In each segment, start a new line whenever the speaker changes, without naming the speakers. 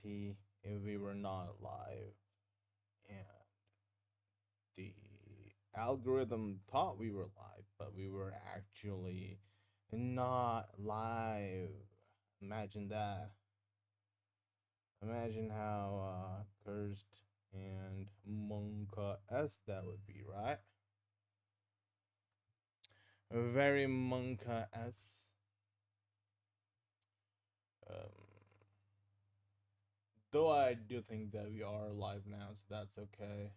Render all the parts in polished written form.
guarantee if we were not live and the algorithm thought we were live, but we were actually not live. Imagine that. Imagine how cursed and monka s that would be, right? Very monka s. Um, though I do think that we are live now, so that's okay.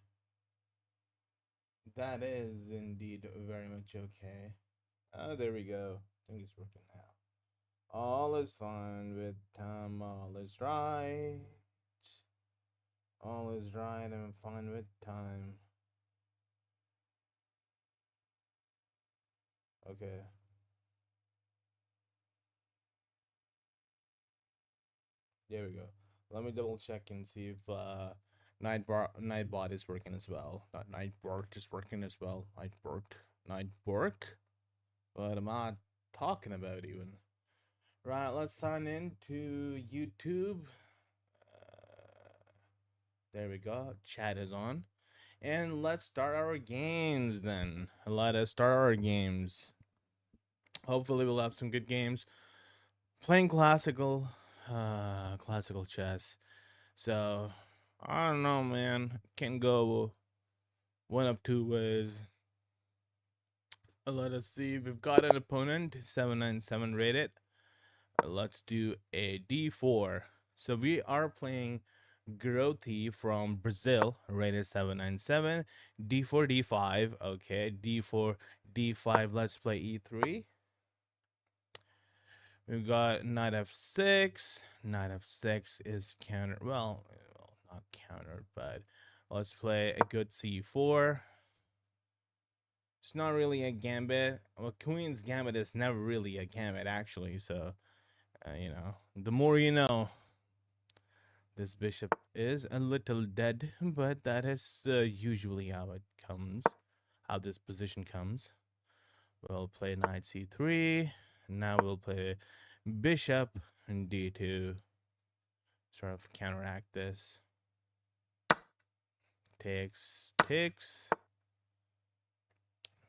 That is indeed very much okay. Oh, there we go. I think it's working now. All is fine with time, all is right. All is right, I'm fine with time. Okay. There we go. Let me double check and see if Nightbot is working as well. Not Nightbot is working as well. Nightbot. What am I talking about even? Right, let's sign in to YouTube. There we go. Chat is on. And let's start our games then. Let us start our games. Hopefully we'll have some good games. Playing classical chess. So I don't know, man. Can go one of two ways. Let us see. We've got an opponent, 797 rated. Let's do a d4. So we are playing Growthy from Brazil, rated 797. d4, d5. Okay, d4, d5. Let's play e3. We've got knight f6. Knight f6 is countered. Well, not countered, but let's play a good c4. It's not really a gambit. Well, Queen's Gambit is never really a gambit, actually. So, you know, the more you know. This bishop is a little dead, but that is usually how it comes, how this position comes. We'll play knight c3. Now we'll play bishop and d2. Sort of counteract this. Takes.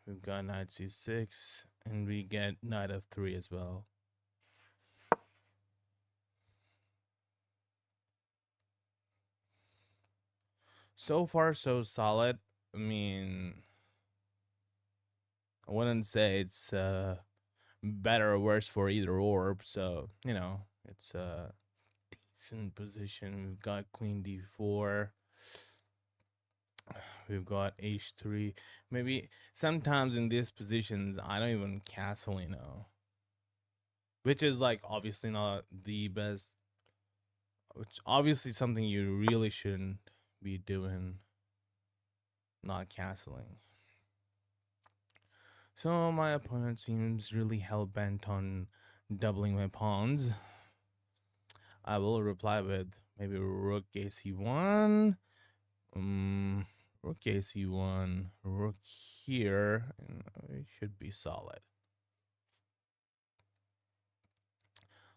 We've got knight c6, and we get knight f3 as well. So far, so solid. I mean, I wouldn't say it's better or worse for either or. So, you know, it's a decent position. We've got queen d4. We've got h3. Maybe sometimes in these positions, I don't even castle, you know. Which is like obviously not the best. Which obviously something you really shouldn't be doing. Not castling. So my opponent seems really hell-bent on doubling my pawns. I will reply with maybe rook ac1. Rook ac1. Rook here. And it should be solid.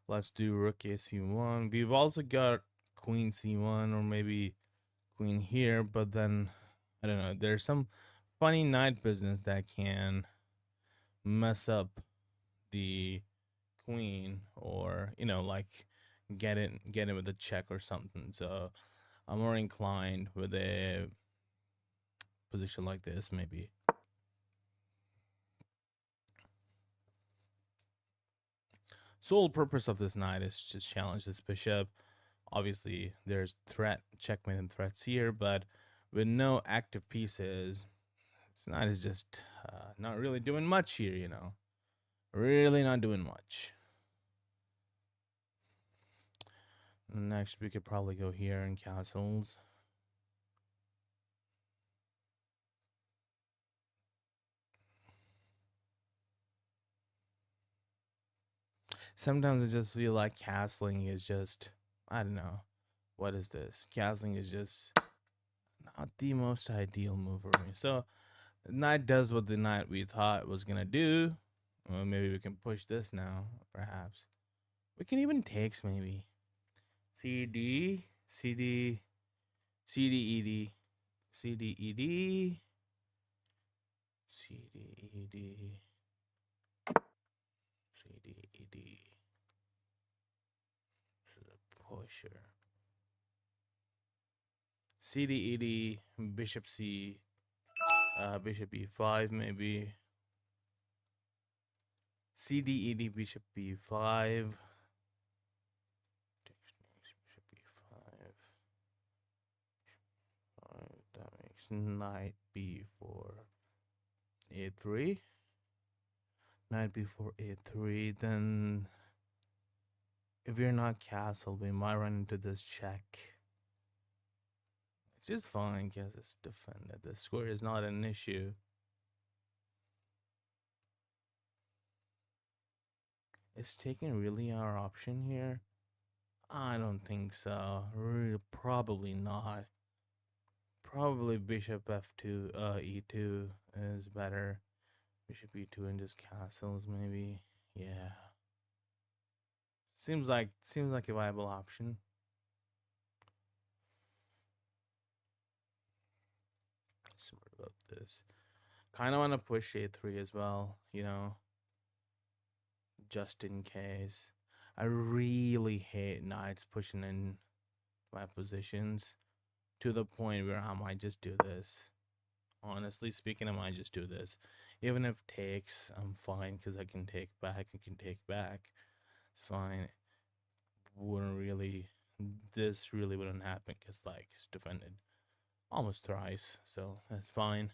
Let's do rook ac1. We've also got queen c1 or maybe queen here. But then, I don't know. There's some funny knight business that can mess up the queen, or you know, like get it with a check or something. So I'm more inclined with a position like this, maybe. Sole purpose of this knight is just challenge this bishop. Obviously there's checkmate and threats here, but with no active pieces, this knight is just not really doing much here, you know. Really not doing much. Next, we could probably go here in castles. Sometimes I just feel like castling is just, I don't know. What is this? Castling is just not the most ideal move for me. So, the knight does what the knight we thought it was going to do. Well, maybe we can push this now, perhaps. We can even takes, maybe. CD. CD, CDED, CDED, CDED, CDED. Pusher. CDED, Bishop C, Bishop E5 maybe. CDED, Bishop B5. Bishop B5. That makes knight B4, A3. Knight B4, A3. Then, if you're not castled, we might run into this check. Which is fine because it's defended. The square is not an issue. Is taking really our option here? I don't think so. Probably not. Probably bishop f2, e2 is better. Bishop e2 and just castles maybe. Yeah. Seems like a viable option. Smart about this. Kind of want to push a3 as well, you know, just in case. I really hate knights pushing in my positions to the point where I might just do this. Honestly speaking, I might just do this. Even if takes, I'm fine because I can take back. It's fine. Wouldn't really, this really wouldn't happen because like it's defended almost thrice, so that's fine.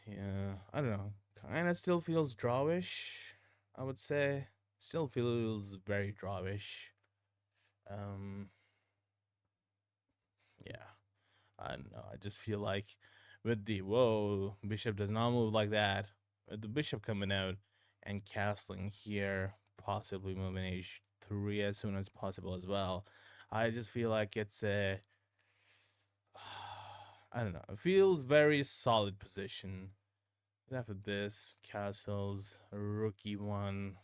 Yeah, I don't know. Kind of still feels drawish, I would say. Still feels very drawish. Yeah, I don't know. I just feel like with the whoa, bishop does not move like that. With the bishop coming out and castling here, possibly moving h3 as soon as possible as well. I just feel like it's a I don't know. It feels very solid position. After this, castles, rookie one.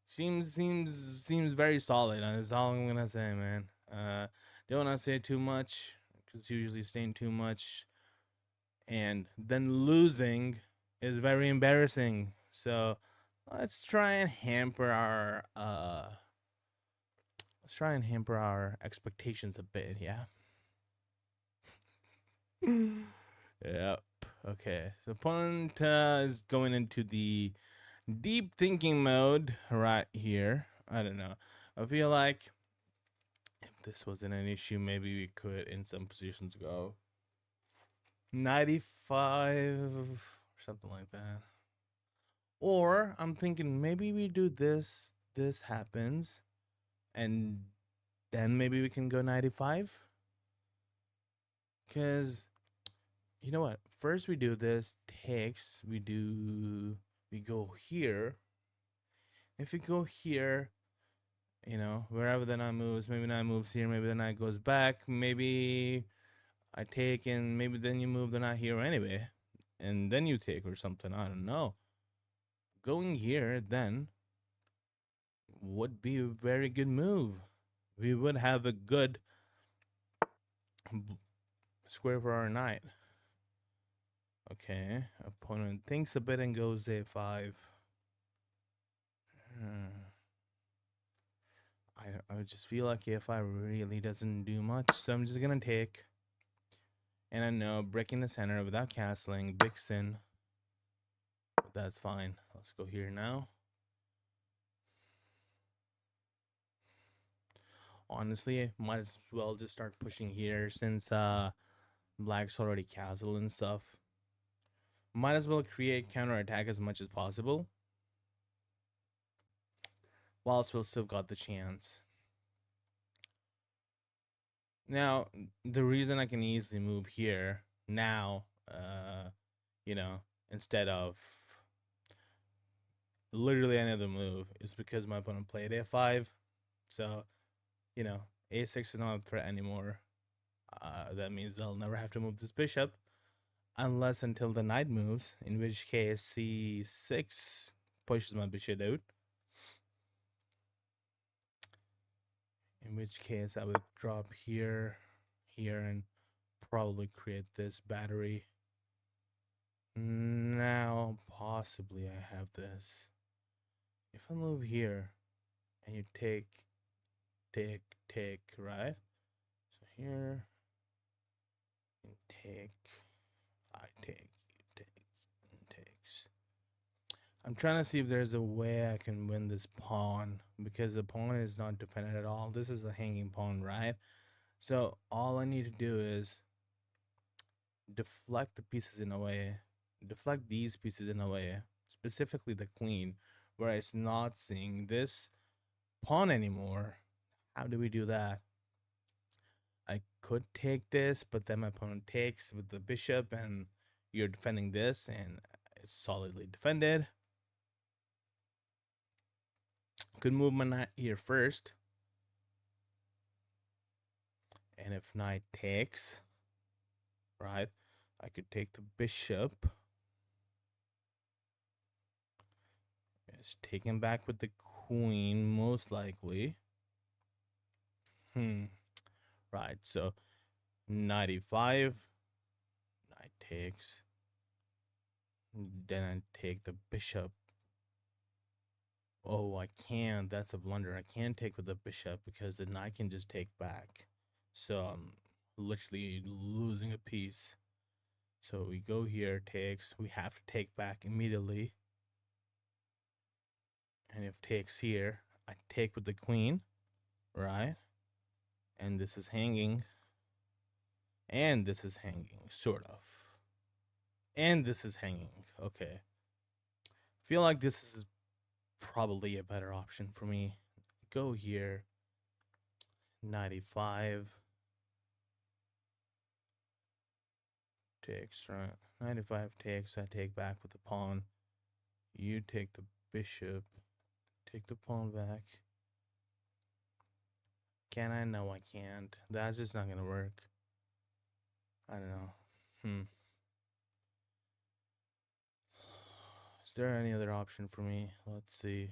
Seems very solid. That's all I'm gonna say, man. Don't wanna say too much because usually saying too much and then losing is very embarrassing. So let's try and hamper our expectations a bit. Yeah. Yep. Okay. So opponent is going into the deep thinking mode right here. I don't know. I feel like if this wasn't an issue, maybe we could in some positions go 95 or something like that. Or I'm thinking maybe we do this happens and then maybe we can go 95. Cause you know what? First we do this takes, we go here. If we go here, you know, wherever the knight moves, maybe knight moves here, maybe the knight goes back, maybe I take and maybe then you move the knight here anyway, and then you take or something. I don't know. Going here then would be a very good move. We would have a good square for our knight. Okay, opponent thinks a bit and goes a5. I just feel like a5 really doesn't do much, so I'm just gonna take. And I know breaking the center without castling, big sin. But that's fine. Let's go here now. Honestly, might as well just start pushing here since black's already castled and stuff. Might as well create counterattack as much as possible. Whilst we'll still got the chance. Now, the reason I can easily move here now, you know, instead of literally any other move is because my opponent played a5. So, you know, a6 is not a threat anymore. That means I'll never have to move this bishop unless until the knight moves, in which case c6 pushes my bishop out. In which case I would drop here, here, and probably create this battery. Now, possibly I have this. If I move here and you take, right? So here, you take, I take, you take, and takes. I'm trying to see if there's a way I can win this pawn because the pawn is not defended at all. This is a hanging pawn, right? So all I need to do is deflect the pieces in a way, deflect these pieces in a way, specifically the queen, where it's not seeing this pawn anymore. How do we do that? I could take this, but then my opponent takes with the bishop and you're defending this and it's solidly defended. Could move my knight here first. And if knight takes, right, I could take the bishop. It's taken back with the queen, most likely. Right, so 95. Knight takes. Then I take the bishop. Oh, I can't. That's a blunder. I can't take with the bishop because the knight can just take back. So I'm literally losing a piece. So we go here, takes. We have to take back immediately. And if takes here, I take with the queen, right? And this is hanging. And this is hanging, sort of. And this is hanging. Okay. Feel like this is probably a better option for me. Go here. 95. Takes, right? 95 takes. I take back with the pawn. You take the bishop. Take the pawn back. Can I? No, I can't. That's just not going to work. I don't know. Is there any other option for me? Let's see.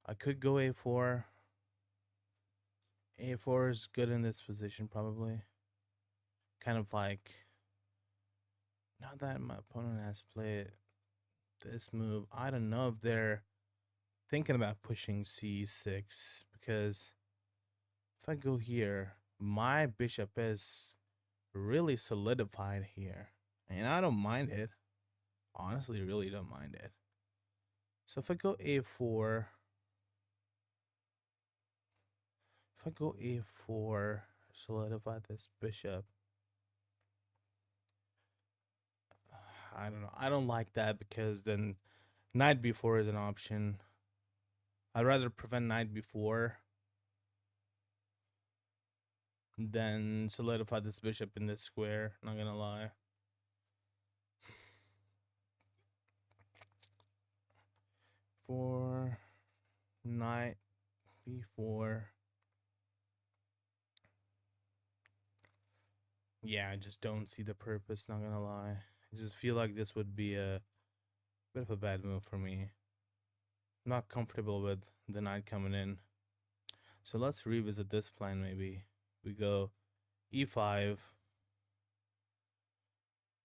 I could go a4. a4 is good in this position, probably. Kind of like, now that my opponent has played this move, I don't know if they're thinking about pushing c6, because if I go here, my bishop is really solidified here, and I don't mind it. Honestly, really don't mind it. So if I go a4, solidify this bishop. I don't know. I don't like that because then knight b4 is an option. I'd rather prevent knight b4 than solidify this bishop in this square. Not gonna lie. For knight b4. Yeah, I just don't see the purpose. Not gonna lie. I just feel like this would be a bit of a bad move for me. I'm not comfortable with the knight coming in. So let's revisit this plan maybe. We go e5,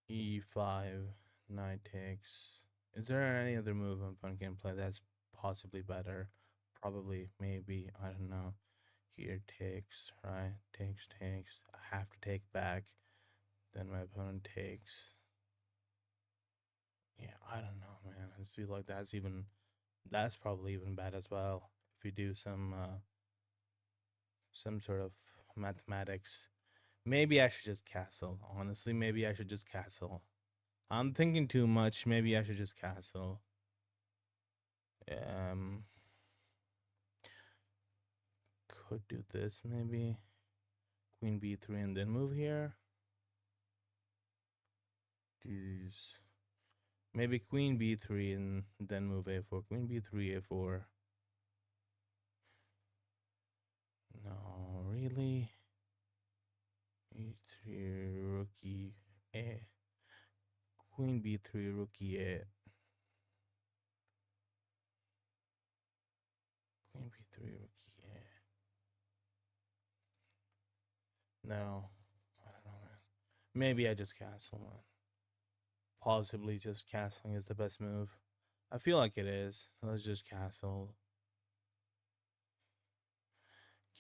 e5, knight takes. Is there any other move my opponent can play that's possibly better? Probably, maybe, I don't know. Here takes, right? Takes. I have to take back. Then my opponent takes. Yeah, I don't know, man. I just feel like that's probably even bad as well. If you do some sort of mathematics. Maybe I should just castle. Honestly, maybe I should just castle. I'm thinking too much. Maybe I should just castle. Could do this maybe. Queen b3 and then move here. Jeez. Maybe queen b3 and then move a4. Queen b3, a4. No, really? e3, rookie, a. Queen b3, rookie, a. Queen b3, rookie, a. No. I don't know, man. Maybe I just castle, man. Possibly just castling is the best move. I feel like it is. Let's just castle.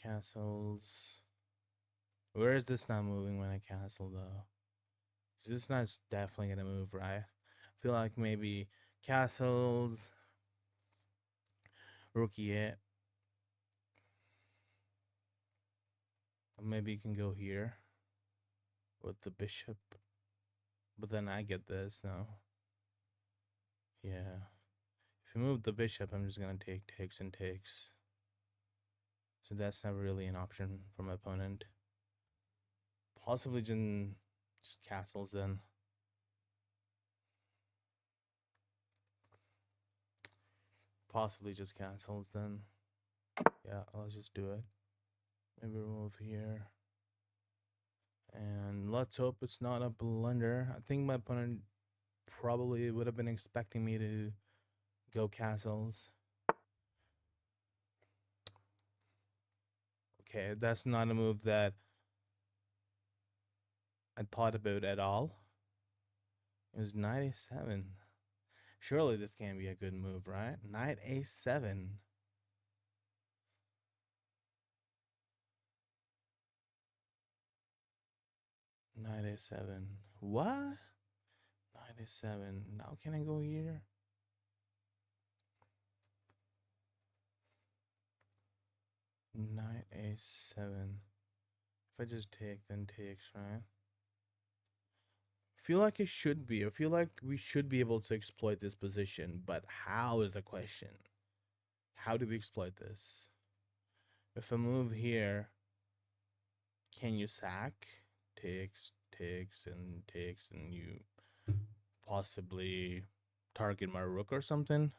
Castles. Where is this not moving when I castle, though? This knight's definitely gonna move, right? I feel like maybe castles, rookie it. Maybe you can go here with the bishop. But then I get this, no. Yeah. If you move the bishop, I'm just gonna take takes and takes. So that's not really an option for my opponent. Possibly just castles then. Possibly just castles then. Yeah, I'll just do it. Maybe remove here. And let's hope it's not a blunder. I think my opponent probably would have been expecting me to go castles. Okay, that's not a move that I thought about at all. It was knight a7. Surely this can be a good move, right? Knight a7. Knight a7. What? Knight a7. Now can I go here? Knight a7. If I just take, then takes, right? I feel like it should be. I feel like we should be able to exploit this position, but how is the question? How do we exploit this? If I move here, can you sack? Takes, and you possibly target my rook or something?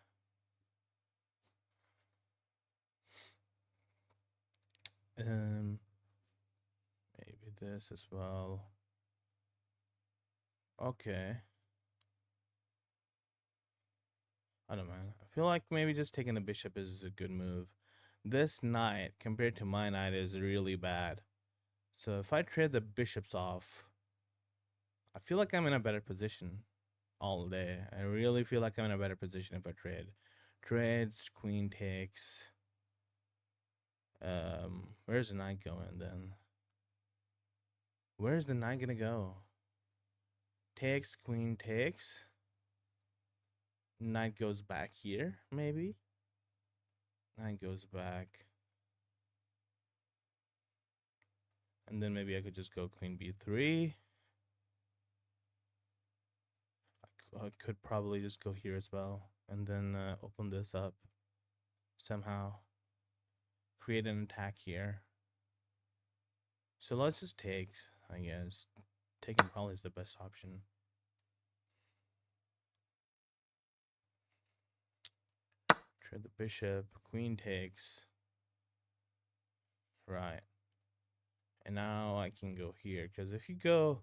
Maybe this as well. Okay. I don't know, man. I feel like maybe just taking the bishop is a good move. This knight, compared to my knight, is really bad. So if I trade the bishops off, I feel like I'm in a better position all day. I really feel like I'm in a better position if I trade. Trades, queen takes. Where's the knight going then? Where's the knight gonna go? Takes, queen takes. Knight goes back here, maybe. Knight goes back. And then maybe I could just go queen b3. I could probably just go here as well. And then open this up somehow. Create an attack here. So let's just take, I guess. Taking probably is the best option. Trade the bishop. Queen takes. Right. And now I can go here. Because if you go...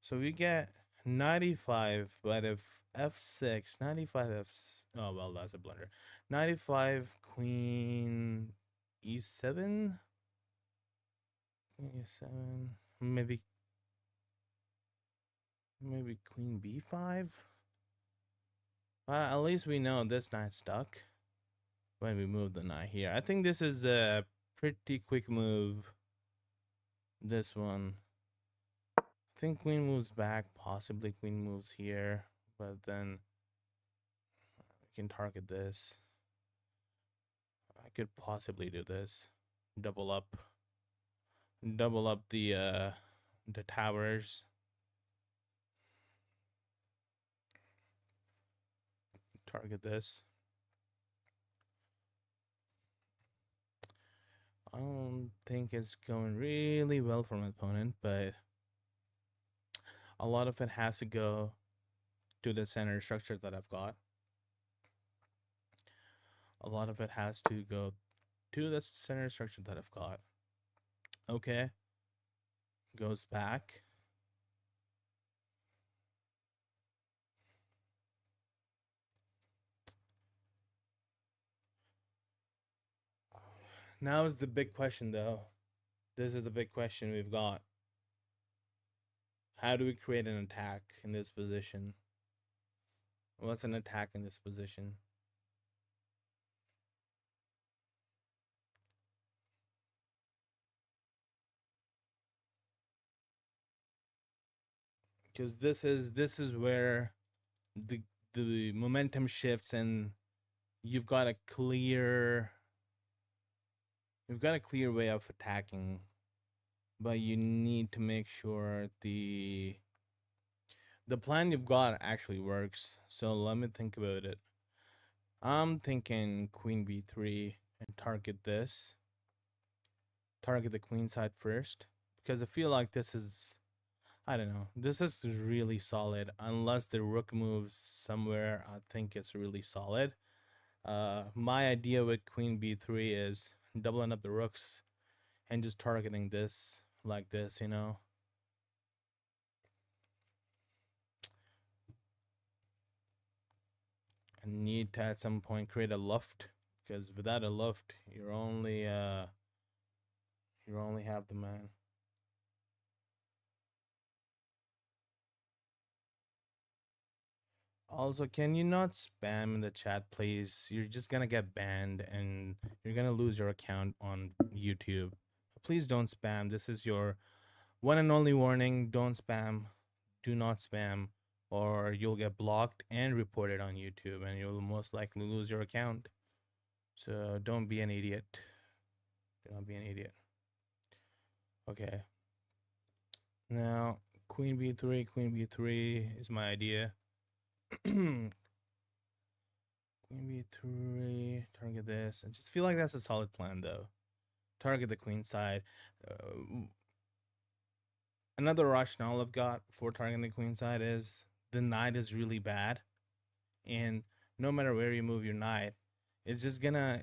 So we get 95, but if f6, 95 f... Oh, well, that's a blunder. 95 queen e7? Queen e7. Maybe queen b5? At least we know this knight's stuck when we move the knight here. I think this is a pretty quick move. This one. I think queen moves back. Possibly queen moves here. But then we can target this. I could possibly do this. Double up the towers. Target this. I don't think it's going really well for my opponent, but a lot of it has to go to the center structure that I've got. A lot of it has to go to the center structure that I've got. Okay. Goes back. Now is the big question, though. This is the big question we've got. How do we create an attack in this position? What's an attack in this position? Because this is where the the momentum shifts, and you've got a clear way of attacking, but you need to make sure the plan you've got actually works. So let me think about it. I'm thinking queen b3 and target this. Target the queen side first, because I feel like this is, I don't know, this is really solid. Unless the rook moves somewhere, I think it's really solid. My idea with queen b3 is doubling up the rooks and just targeting this like this, you know. I need to at some point create a loft, because without a loft, you only have the man. Also, can you not spam in the chat, please? You're just gonna get banned and you're gonna lose your account on YouTube. Please don't spam. This is your one and only warning. Don't spam. Do not spam, or you'll get blocked and reported on YouTube, and you'll most likely lose your account. So don't be an idiot. Do not be an idiot. Okay. Now, queen b3 is my idea. Queen b3, target this. I just feel like that's a solid plan, though. Target the queen side. Another rationale I've got for targeting the queen side is the knight is really bad, and no matter where you move your knight, it's just gonna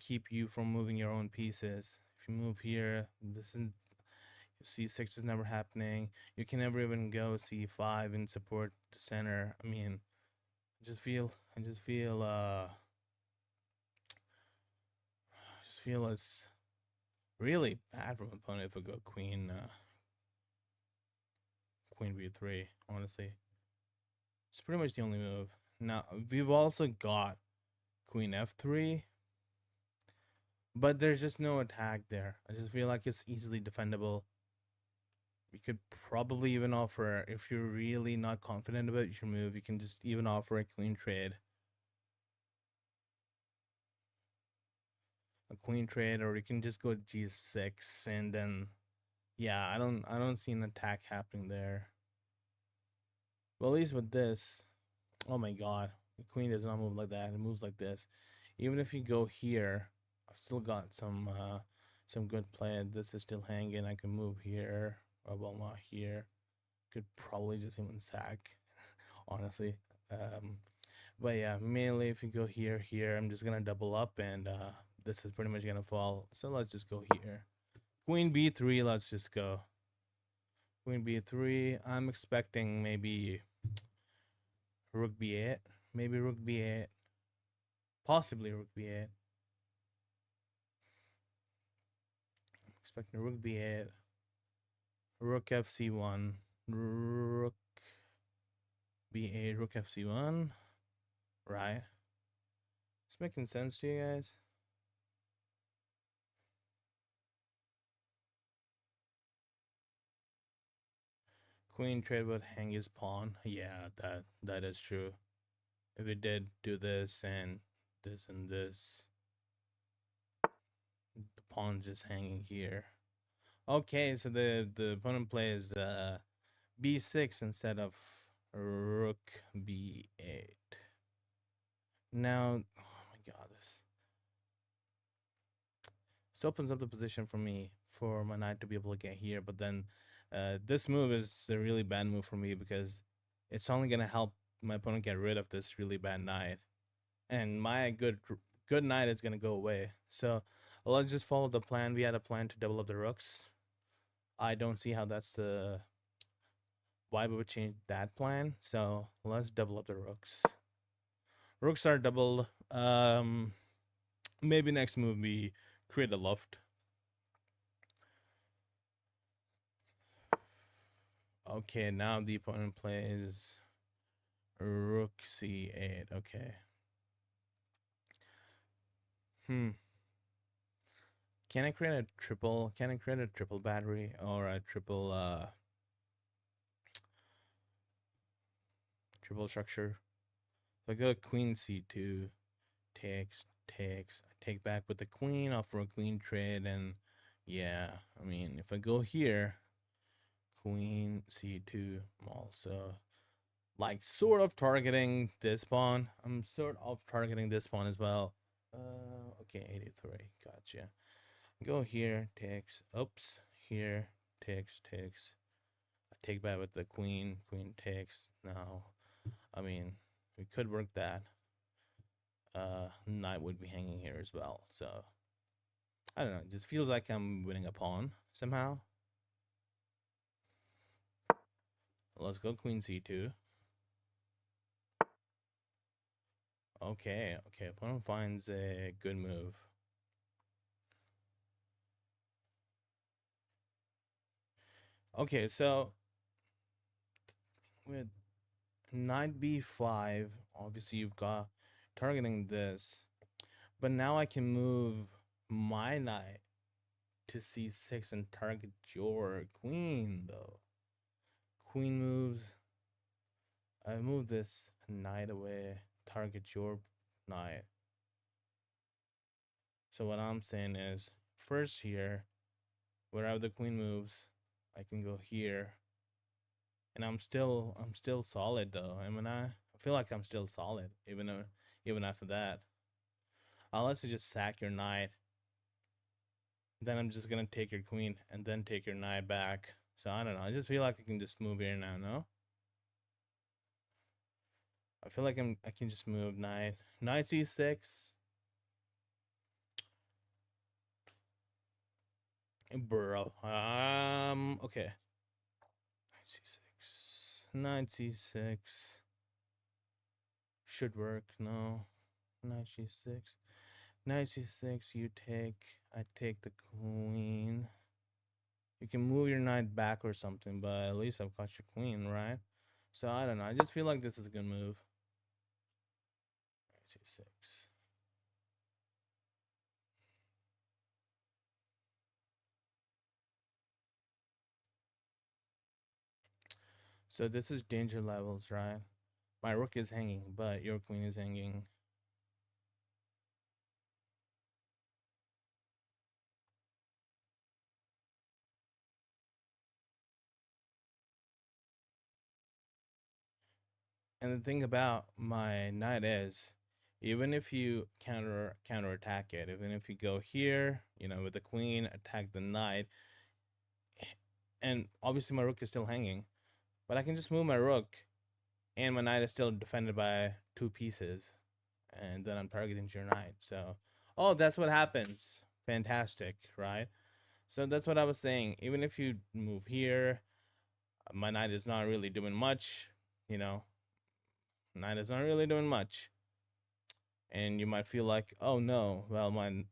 keep you from moving your own pieces. If you move here, this is c6 is never happening. You can never even go c5 and support the center. I mean, I just feel it's really bad from opponent if we go queen b3. Honestly, it's pretty much the only move. Now we've also got queen f3, but there's just no attack there. I just feel like it's easily defendable. You could probably even offer, if you're really not confident about your move, you can just even offer a queen trade. A queen trade, or you can just go g6, and then yeah, I don't see an attack happening there. Well, at least with this, oh my god, the queen does not move like that. It moves like this. Even if you go here, I've still got some good play. This is still hanging. I can move here. Oh, well, not here. Could probably just even sack, honestly. But yeah, mainly if you go here, I'm just gonna double up, and this is pretty much gonna fall. So let's just go here. Queen b3. Let's just go. Queen b3. I'm expecting maybe rook b8. Maybe rook b8. Possibly rook b8. I'm expecting rook b8. Rook fc1. Rook b8. Rook fc1. Right. It's making sense to you guys? Queen trade would hang his pawn. Yeah, that is true. If we did do this and this and this, the pawn's just hanging here. Okay, so the opponent plays b6 instead of rook b8. Now, oh my god, this opens up the position for me, for my knight to be able to get here. But then this move is a really bad move for me, because it's only gonna help my opponent get rid of this really bad knight, and my good knight is gonna go away. So let's just follow the plan. We had a plan to double up the rooks. I don't see how that's the why we would change that plan. So let's double up the rooks. Rooks are doubled. Maybe next move we create a loft. Okay, now the opponent plays rook c8. Okay. Can I create a triple? Can I create a triple battery or a triple triple structure? If I go queen c2, takes, I take back with the queen, offer a queen trade, and yeah, I mean, if I go here, queen c2, I'm also like sort of targeting this pawn. I'm sort of targeting this pawn as well. Okay, 83, gotcha. Go here, takes, oops, here, takes. I take back with the queen, queen takes. Now, I mean, we could work that. Knight would be hanging here as well. So, I don't know. It just feels like I'm winning a pawn somehow. Let's go queen c2. Okay, opponent finds a good move. Okay, so with knight b5, obviously you've got targeting this, but now I can move my knight to c6 and target your queen, though. Queen moves. I move this knight away, target your knight. So what I'm saying is, first here, wherever the queen moves, I can go here. And I'm still solid though. I mean, I feel like I'm still solid even after that. Unless you just sack your knight, then I'm just gonna take your queen and then take your knight back. So I don't know. I just feel like I can just move here now. No, I feel like I can just move knight c6. Bro, okay. Knight c6 should work. No, knight c6. Knight c6. You take. I take the queen. You can move your knight back or something, but at least I've got your queen, right? So I don't know. I just feel like this is a good move. Knight c6. So this is danger levels, right? My rook is hanging, but your queen is hanging. And the thing about my knight is, even if you counterattack it, even if you go here, with the queen, attack the knight, and obviously my rook is still hanging, but I can just move my rook, and my knight is still defended by 2 pieces, and then I'm targeting your knight. So, oh, that's what happens. Fantastic, right? So that's what I was saying. Even if you move here, my knight is not really doing much, Knight is not really doing much. And you might feel like, oh no, well, my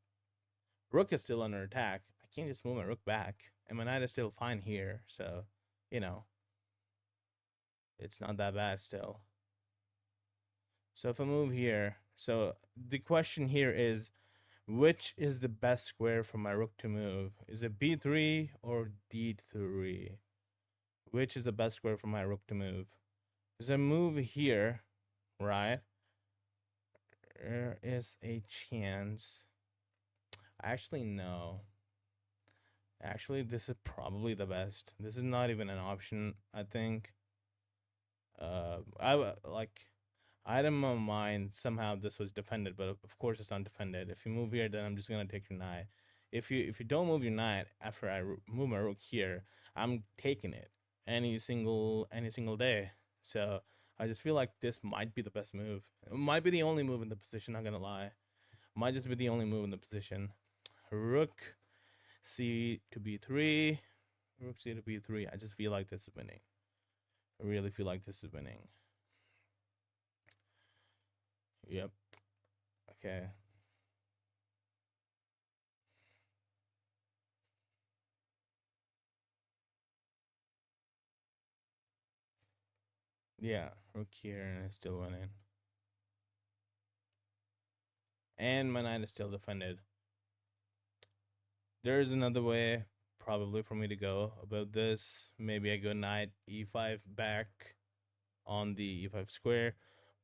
rook is still under attack. I can't just move my rook back. And my knight is still fine here. So, it's not that bad still. So if I move here, so the question here is, which is the best square for my rook to move? Is it b3 or d3? Which is the best square for my rook to move? Is I move here, right? There is a chance. Actually, no. Actually, this is probably the best. This is not even an option, I think. I had in my mind somehow this was defended, but of course it's not defended. If you move here, then I'm just gonna take your knight. If you don't move your knight after I move my rook here, I'm taking it any single day. So I just feel like this might be the best move. It might be the only move in the position. Not gonna lie, might just be the only move in the position. Rook c to b3. Rook c to b3. I just feel like this is winning. I really feel like this is winning. Yep. Okay. Yeah, rook here, and I still went in. And my knight is still defended. There's another way, probably, for me to go about this. Maybe I go knight e5 back on the e5 square.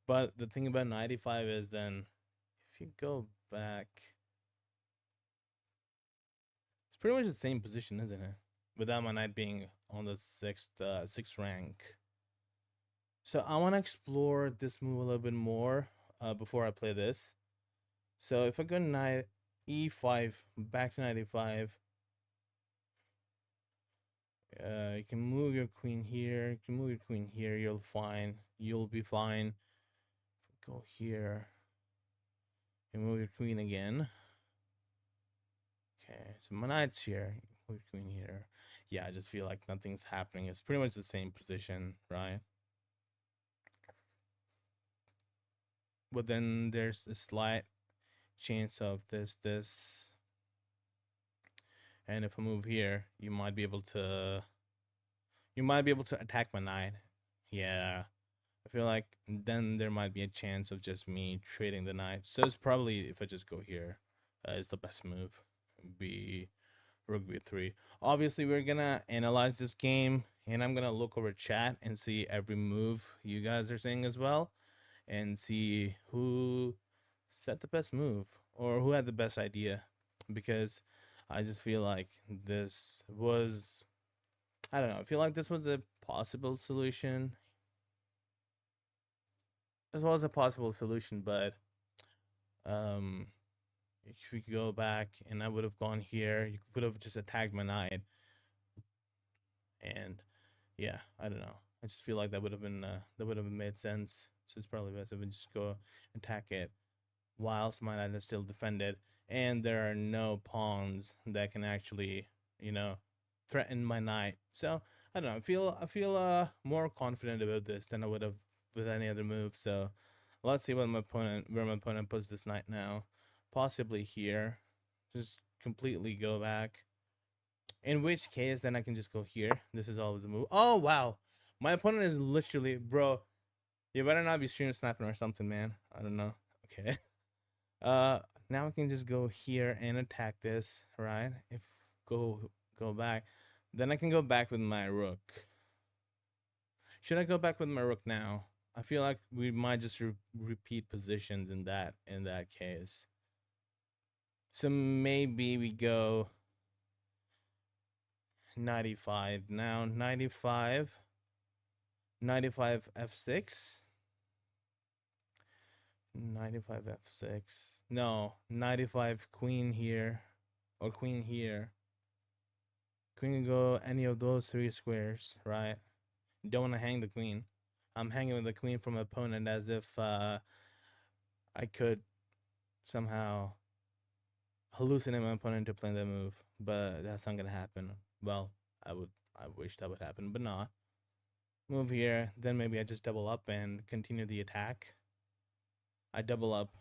But the thing about knight e5 is then, if you go back, it's pretty much the same position, isn't it? Without my knight being on the sixth rank. So I want to explore this move a little bit more before I play this. So if I go knight e5, back to knight e5, you can move your queen here. You can move your queen here. You'll fine. You'll be fine. Go here. You move your queen again. Okay, so my knight's here. Move your queen here. Yeah, I just feel like nothing's happening. It's pretty much the same position, right? But then there's a slight chance of this. And if I move here, you might be able to attack my knight. Yeah. I feel like then there might be a chance of just me trading the knight. So it's probably, if I just go here, is the best move. Be rook b3. Obviously, we're gonna analyze this game, and I'm gonna look over chat and see every move you guys are saying as well, and see who set the best move or who had the best idea. Because I just feel like this was, I don't know, I feel like this was a possible solution. As well as a possible solution, but if we go back and I would have gone here, you would have just attacked my knight, and yeah, I don't know. I just feel like that would have been made sense. So it's probably best if we just go attack it whilst my knight is still defended, and there are no pawns that can actually, threaten my knight. So I don't know. I feel more confident about this than I would have with any other move. So let's see where my opponent puts this knight now. Possibly here. Just completely go back. In which case, then I can just go here. This is always a move. Oh, wow. My opponent is literally, bro, you better not be stream snapping or something, man. I don't know. Okay. Now I can just go here and attack this, right? If go back, then I can go back with my rook. Should I go back with my rook now? I feel like we might just repeat positions in that case. So maybe we go 95 now. 95 f6. 95 f6. No, 95 queen here or queen here. Queen can go any of those three squares, right? Don't want to hang the queen. I'm hanging with the queen from my opponent as if I could somehow hallucinate my opponent to play that move, but that's not gonna happen. Well, I wish that would happen, but not. Move here, then maybe I just double up and continue the attack. I double up,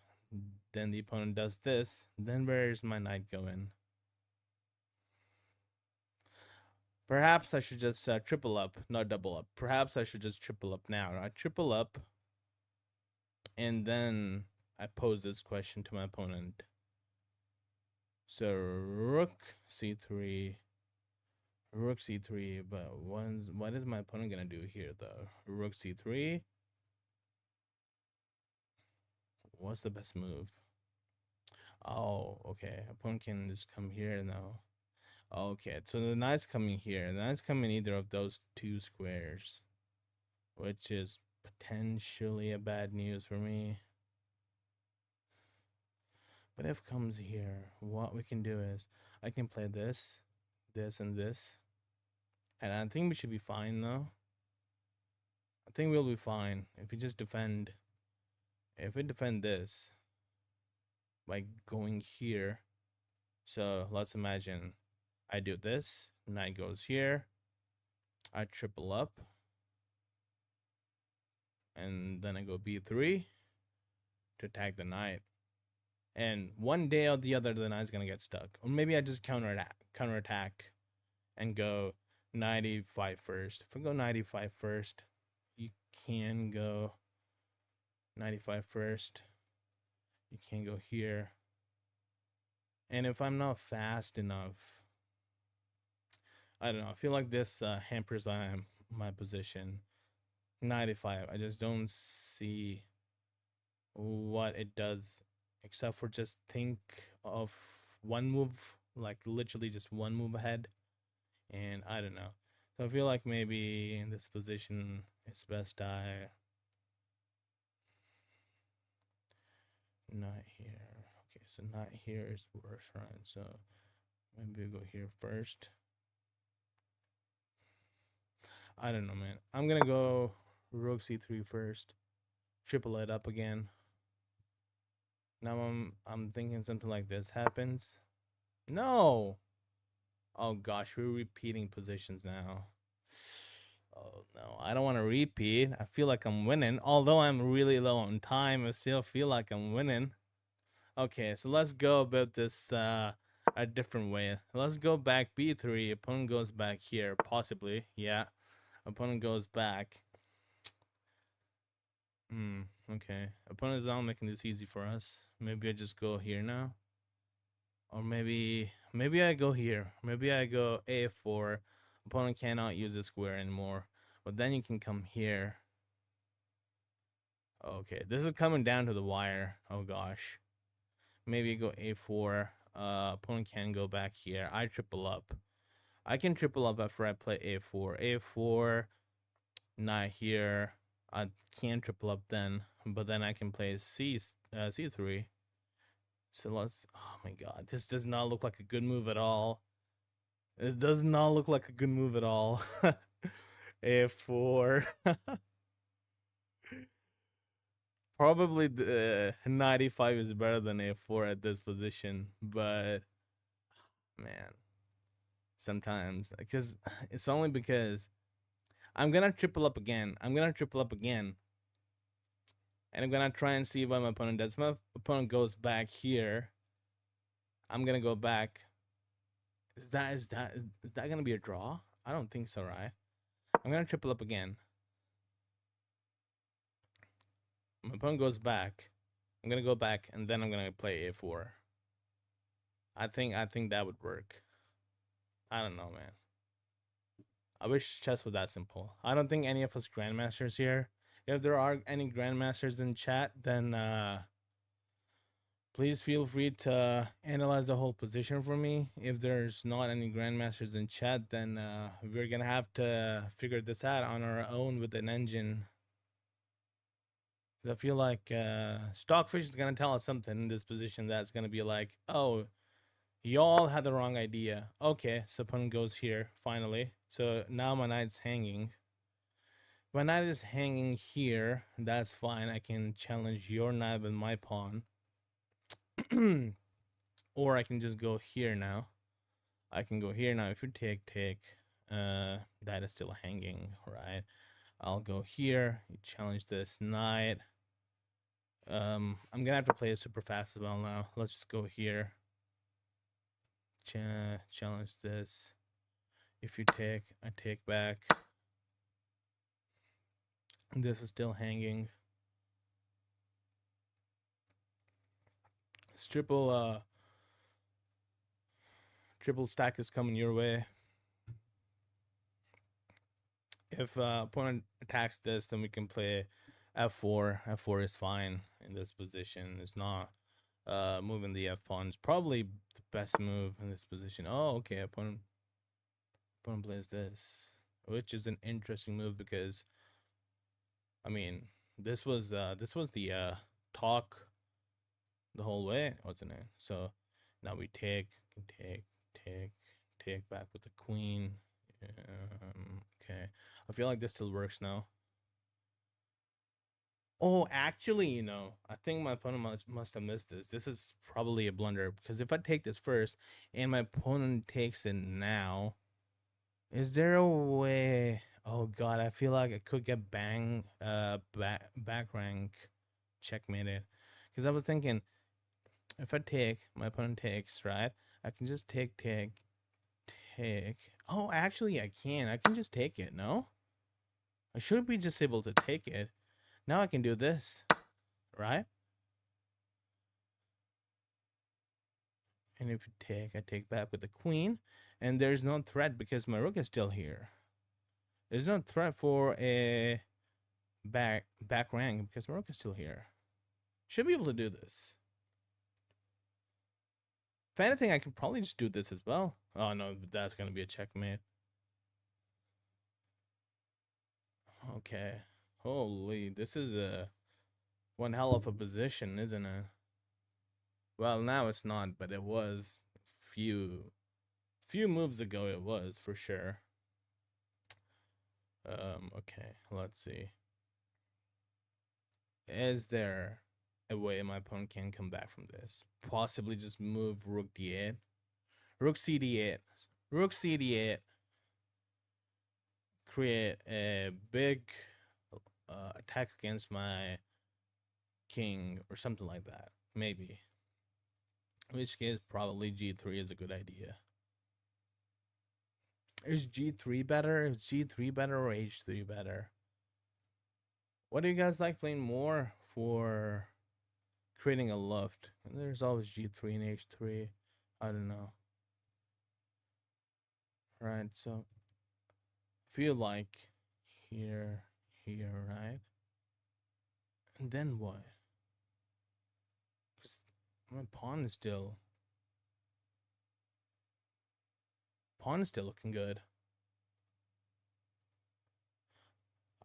then the opponent does this, then where's my knight going? Perhaps I should just triple up, not double up. Perhaps I should just triple up now. I triple up, and then I pose this question to my opponent. So rook c3, but what is my opponent gonna do here though? Rook c3. What's the best move? Oh, okay. Opponent can just come here now. Okay, so the knight's coming here. The knight's coming either of those two squares, which is potentially a bad news for me. But if comes here, what we can do is I can play this, this, and this. And I think we should be fine though. I think we'll be fine if we just defend. If we defend this by going here. So let's imagine I do this, knight goes here, I triple up, and then I go b3 to attack the knight. And one day or the other, the knight's gonna get stuck. Or maybe I just counterattack and go knight e5 first. If I go knight e5 first, you can go 95 first. You can go here. And if I'm not fast enough, I don't know. I feel like this hampers my position. 95. I just don't see what it does, except for just think of one move, like literally just one move ahead. And I don't know. So I feel like maybe in this position, it's best I not here. Okay, so not here is worse, right? So maybe we go here first. I don't know, man. I'm gonna go rook c3 first. Triple it up again. Now I'm thinking something like this happens. No. Oh gosh, we're repeating positions now. Oh no, I don't want to repeat. I feel like I'm winning. Although I'm really low on time, I still feel like I'm winning. Okay, so let's go about this a different way. Let's go back b3. Opponent goes back here, possibly. Yeah, opponent goes back. Okay. Opponent is not making this easy for us. Maybe I just go here now. Or maybe I go here. Maybe I go a4. Opponent cannot use the square anymore. But then you can come here. Okay, this is coming down to the wire. Oh gosh. Maybe you go a4. Opponent can go back here. I triple up. I can triple up after I play a4. a4, not here. I can't triple up then, but then I can play c3. So let's. Oh my god, this does not look like a good move at all. It does not look like a good move at all. a4. Probably the 95 is better than a4 at this position, but man, sometimes because it's only because I'm gonna triple up again. I'm gonna triple up again. And I'm gonna try and see what my opponent does. If my opponent goes back here, I'm gonna go back. Is that gonna be a draw? I don't think so, right? I'm gonna triple up again. My opponent goes back. I'm gonna go back, and then I'm gonna play a4. I think that would work. I don't know, man. I wish chess was that simple. I don't think any of us grandmasters here. If there are any grandmasters in chat, then please feel free to analyze the whole position for me. If there's not any grandmasters in chat, then we're gonna have to figure this out on our own with an engine. I feel like Stockfish is gonna tell us something in this position that's gonna be like, oh, y'all had the wrong idea. Okay, so opponent goes here finally. So now my knight's hanging. My knight is hanging here. That's fine. I can challenge your knight with my pawn. Or I can just go here now. I can go here now. If you take, that is still hanging, right? I'll go here. You challenge this knight. I'm gonna have to play it super fast as well now. Let's just go here. Challenge this. If you take, I take back. This is still hanging. This triple stack is coming your way. If opponent attacks this, then we can play f4. f4 is fine in this position. It's not moving the f pawn is probably the best move in this position. Oh, okay. Opponent plays this, which is an interesting move because, I mean, this was the talk the whole way, wasn't it? So now we take back with the queen. Okay, I feel like this still works now. Oh, actually, you know, I think my opponent must have missed this. This is probably a blunder because if I take this first and my opponent takes it now, is there a way? Oh God, I feel like I could get back rank checkmated because I was thinking if I take, my opponent takes, right? I can just take. Oh, actually, I can. I can just take it. No. I should be just able to take it. Now I can do this, right? And if you take, I take back with the queen. And there's no threat because my rook is still here. There's no threat for a back rank because my rook is still here. Should be able to do this. If anything, I can probably just do this as well. Oh no, but that's gonna be a checkmate. Okay. Holy, this is a one hell of a position, isn't it? Well, now it's not, but it was few moves ago. It was for sure. Okay, let's see. Is there a way my opponent can come back from this? Possibly just move rook d8, rook c d8, rook c d8. Create a big attack against my king or something like that, maybe. In which case, probably g3 is a good idea. Is g3 better? Is g3 better or h3 better? What do you guys like playing more for creating a loft? And there's always g3 and h3. I don't know. Right, so feel like here, right? And then what? Because my pawn is still looking good.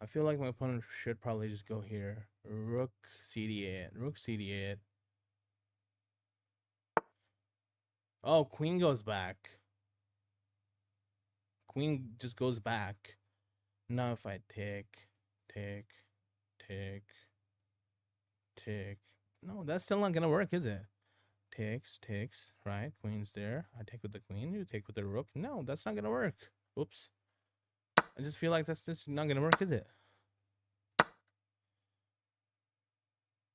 I feel like my opponent should probably just go here. Rook cd8, rook cd8. Oh, queen goes back. Queen just goes back. Now if I take. No, that's still not gonna work, is it? Takes, right? Queen's there. I take with the queen, you take with the rook. No, that's not gonna work. Oops. I just feel like that's just not gonna work, is it?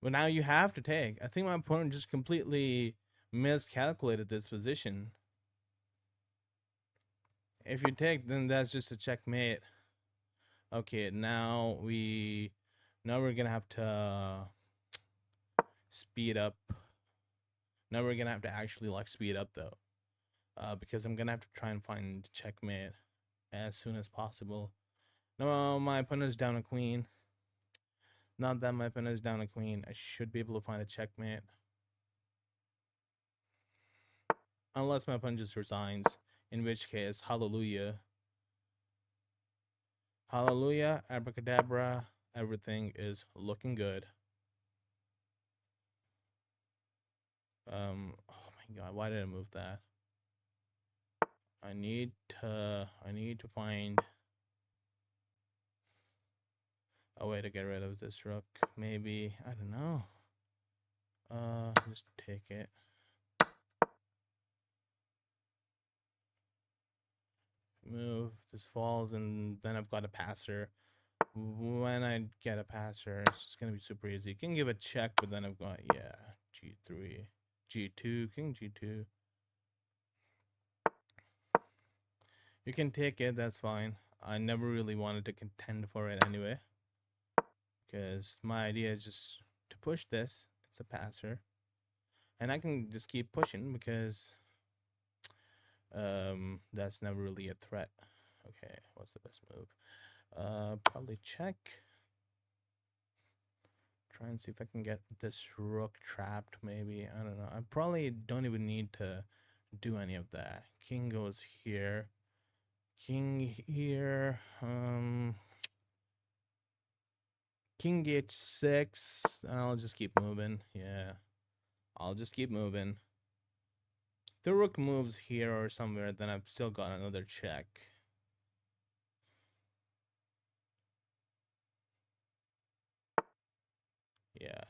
But now you have to take. I think my opponent just completely miscalculated this position. If you take, then that's just a checkmate. Okay, now we're gonna have to speed up. Now we're gonna have to actually like speed up though, because I'm gonna have to try and find checkmate as soon as possible. No, my opponent's down a queen. Not that my opponent is down a queen. I should be able to find a checkmate. Unless my opponent just resigns, in which case, hallelujah. Hallelujah, abracadabra, everything is looking good. Oh my god, why did I move that? I need to find a way to get rid of this rook. Maybe, I don't know. Just take it. Move, this falls, and then I've got a passer. When I get a passer, it's just gonna be super easy. You can give a check, but then I've got, yeah, g3, g2, king g2. You can take it, that's fine. I never really wanted to contend for it anyway, because my idea is just to push this. It's a passer, and I can just keep pushing because that's never really a threat. Okay, what's the best move? Probably check. Try and see if I can get this rook trapped, maybe. I don't know. I probably don't even need to do any of that. King goes here. King here. King h6. And I'll just keep moving. Yeah. I'll just keep moving. If the rook moves here or somewhere, then I've still got another check. Yeah.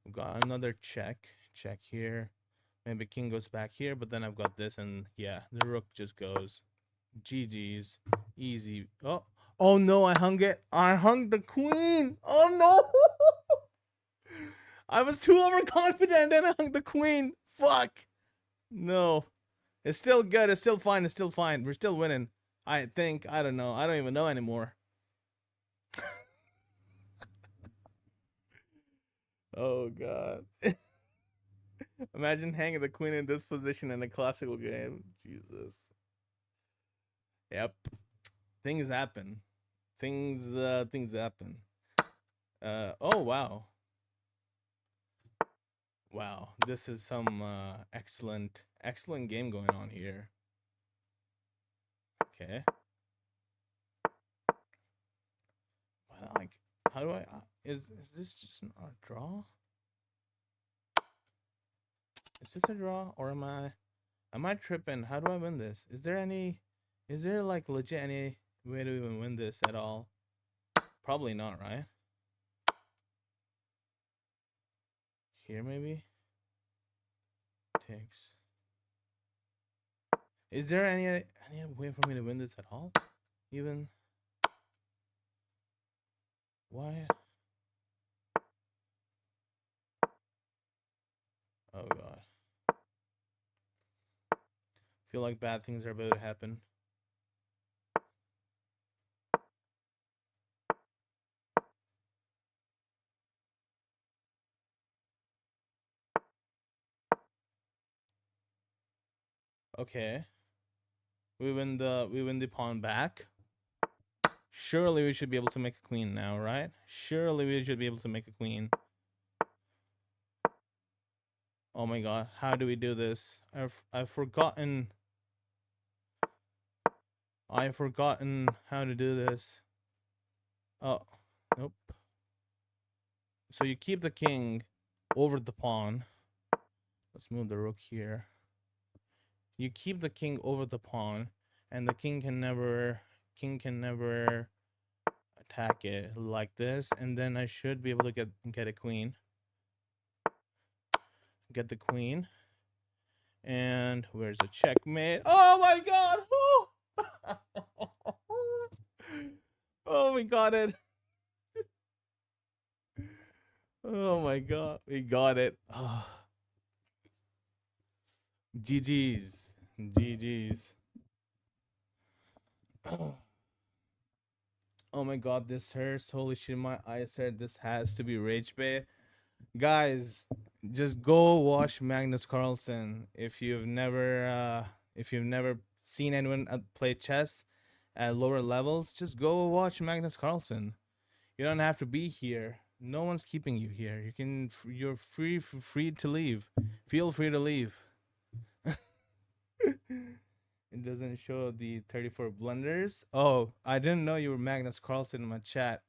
I've got another check. Check here. Maybe king goes back here, but then I've got this, and yeah, the rook just goes. GG's. Easy. Oh no, I hung it. I hung the queen. Oh no. I was too overconfident and I hung the queen. Fuck. No. It's still good. It's still fine. It's still fine. We're still winning. I think. I don't know. I don't even know anymore. Oh god. Imagine hanging the queen in this position in a classical game. Jesus. Yep. Things happen. Things happen. Oh wow. Wow. This is some excellent game going on here. Okay. But like how do I is this just a draw? Is this a draw or am I tripping? How do I win this? Is there like legit any way to even win this at all? Probably not, right? Here maybe? Takes. Is there any way for me to win this at all? Even why? Oh god. Feel like bad things are about to happen. Okay. We win the pawn back. Surely we should be able to make a queen now, right? Surely we should be able to make a queen. Oh my god, how do we do this? I've forgotten how to do this. Oh, nope. So you keep the king over the pawn. Let's move the rook here. You keep the king over the pawn, and the king can never attack it like this. And then I should be able to get a queen. Get the queen. And where's the checkmate? Oh my god! Oh, we got it. Oh my god, we got it. Oh. GG's. GG's. Oh my god, this hurts. Holy shit, my eyes hurt. This has to be rage bait. Guys, just go watch Magnus Carlsen. If you've never seen anyone play chess at lower levels, just go watch Magnus Carlsen. You don't have to be here. No one's keeping you here. You're free to leave. Feel free to leave. It doesn't show the 34 blunders. Oh, I didn't know you were Magnus Carlsen in my chat.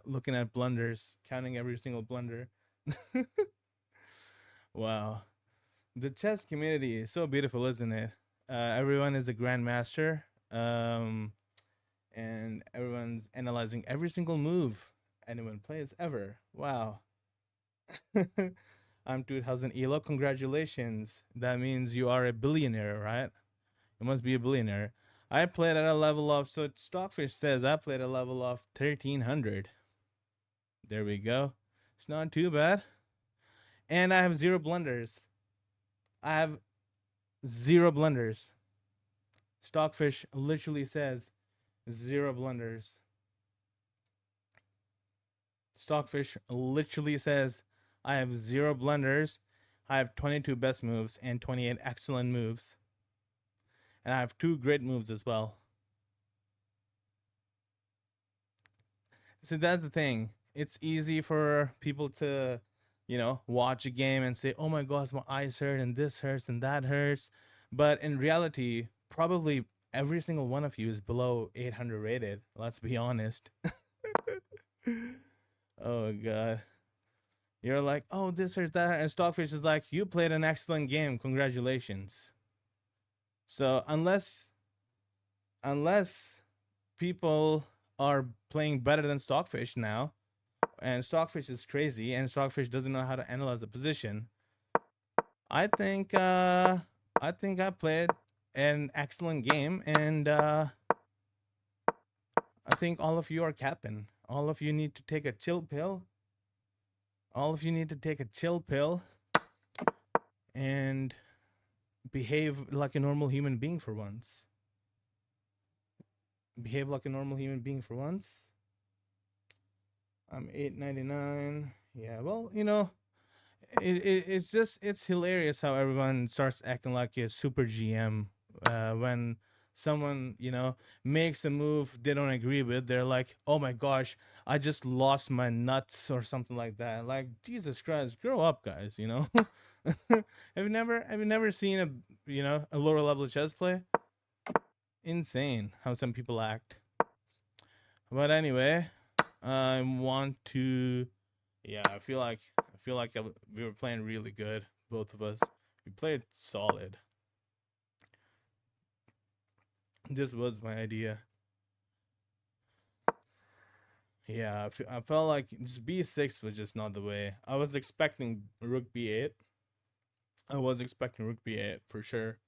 Looking at blunders, counting every single blunder. Wow. The chess community is so beautiful, isn't it? Everyone is a grandmaster. And everyone's analyzing every single move anyone plays ever. Wow. I'm 2000 ELO. Congratulations. That means you are a billionaire, right? You must be a billionaire. I played at a level of, so Stockfish says I played at a level of 1300. There we go. It's not too bad. And I have 0 blunders. I have 0 blunders. Stockfish literally says 0 blunders. Stockfish literally says I have 0 blunders. I have 22 best moves and 28 excellent moves. And I have 2 great moves as well. So that's the thing. It's easy for people to, watch a game and say, oh my gosh, my eyes hurt and this hurts and that hurts. But in reality, probably every single one of you is below 800 rated. Let's be honest. Oh, God. You're like, oh, this hurts, that hurts. And Stockfish is like, you played an excellent game. Congratulations. So unless people are playing better than Stockfish now, and Stockfish is crazy, and Stockfish doesn't know how to analyze the position, I think I played an excellent game, and I think all of you are capping. All of you need to take a chill pill. All of you need to take a chill pill and behave like a normal human being for once. Behave like a normal human being for once. I'm 899. Yeah, well, it's hilarious how everyone starts acting like a super GM when someone makes a move they don't agree with. They're like, "Oh my gosh, I just lost my nuts" or something like that. Like, Jesus Christ, grow up, guys. Have you never seen a lower level chess play? Insane how some people act. But anyway, I want to. Yeah, I feel like we were playing really good, both of us. We played solid. This was my idea. Yeah, I felt like just B6 was just not the way. I was expecting Rook B8. I was expecting Rook B8 for sure.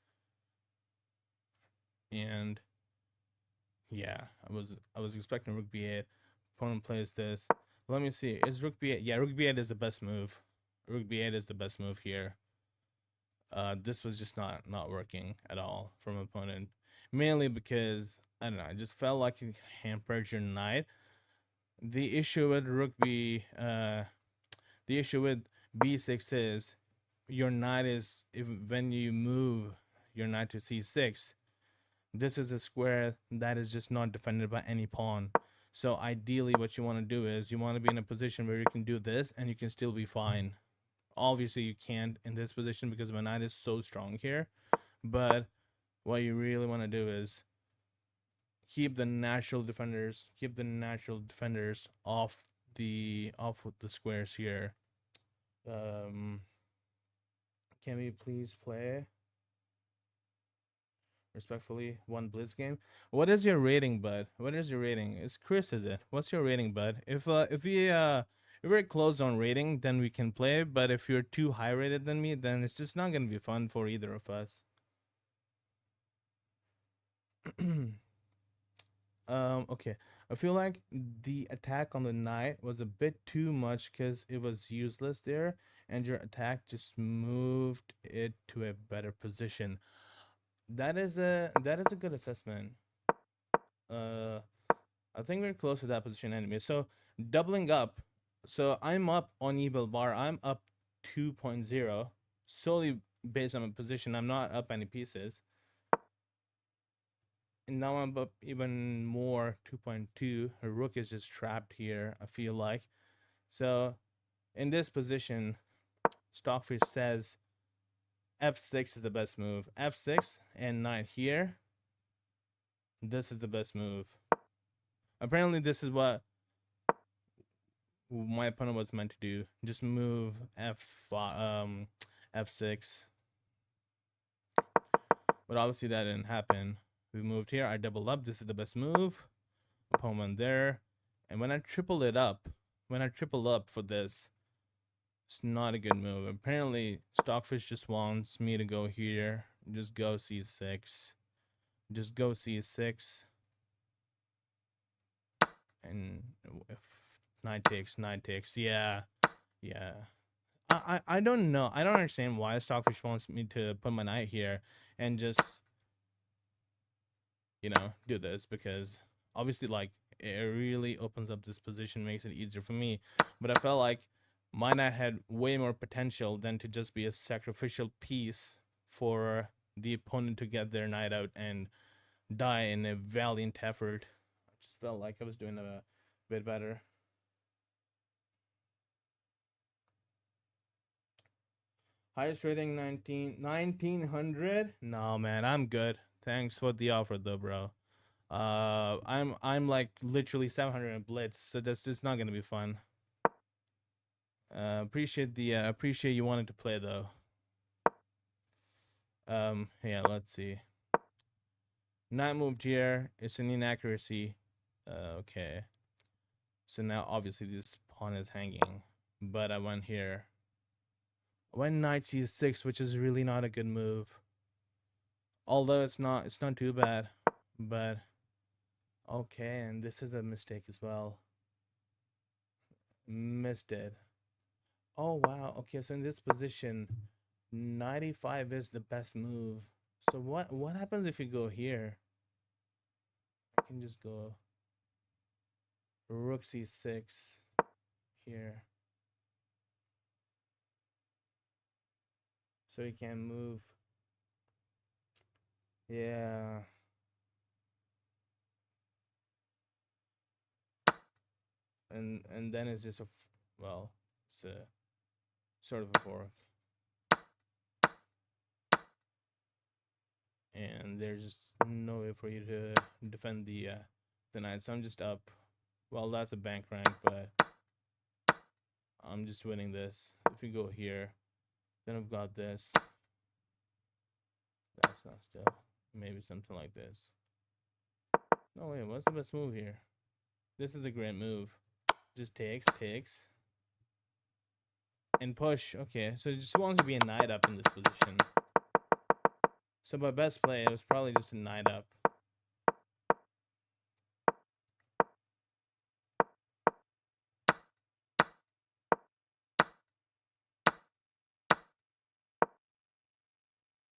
And yeah, I was expecting Rook B8. Opponent plays this. Let me see. Is Rook B8? Yeah, Rook B8 is the best move. Rook B8 is the best move here. This was just not working at all from opponent, mainly because I don't know. I just felt like it hampered your knight. The issue with the issue with b6 is your knight is if when you move your knight to c6, this is a square that is just not defended by any pawn. So ideally, what you want to do is you want to be in a position where you can do this and you can still be fine. Obviously, you can't in this position because my knight is so strong here. But what you really want to do is keep the natural defenders off with the squares here. Um, can we please play respectfully one Blitz game? What is your rating, bud? What is your rating? It's Chris, is it? What's your rating, bud? If we're close on rating, then we can play. But if you're too high rated than me, then it's just not gonna be fun for either of us. Okay. I feel like the attack on the knight was a bit too much because it was useless there, and your attack just moved it to a better position. That is a good assessment. Uh, I think we're close to that position anyway. So doubling up. So I'm up on evil bar. I'm up 2.0 solely based on my position. I'm not up any pieces. And now I'm up even more 2.2. Her rook is just trapped here, I feel like. So in this position, Stockfish says f6 is the best move. F6 and knight here. This is the best move. Apparently, this is what my opponent was meant to do. Just move f6. But obviously that didn't happen. We moved here. I doubled up. This is the best move. Opponent there. And when I triple up for this, it's not a good move. Apparently, Stockfish just wants me to go here. Just go c6. Just go c6. And if knight takes. Yeah. Yeah. I don't know. I don't understand why Stockfish wants me to put my knight here and just do this, because obviously like it really opens up this position, makes it easier for me. But I felt like my knight had way more potential than to just be a sacrificial piece for the opponent to get their knight out and die in a valiant effort. I just felt like I was doing a bit better. Highest rating 1900. No man, I'm good. Thanks for the offer though, bro. I'm like literally 700 in Blitz, so that's just not gonna be fun. Appreciate you wanting to play though. Yeah, let's see. Knight moved here. It's an inaccuracy. Okay. So now obviously this pawn is hanging, but I went here. I went knight c6, which is really not a good move. Although it's not too bad, but okay, and this is a mistake as well. Missed it. Oh wow. Okay, so in this position, 95 is the best move. So what happens if you go here? I can just go rook c6 here. So he can't move. Yeah. And then it's just well, it's a sort of a fork. And there's just no way for you to defend the knight. So I'm just up. Well, that's a bank rank, but I'm just winning this. If you go here, then I've got this. That's not still. Maybe something like this. No, wait, what's the best move here? This is a great move. Just takes. And push. Okay, so it just wants to be a knight up in this position. So my best play, it was probably just a knight up.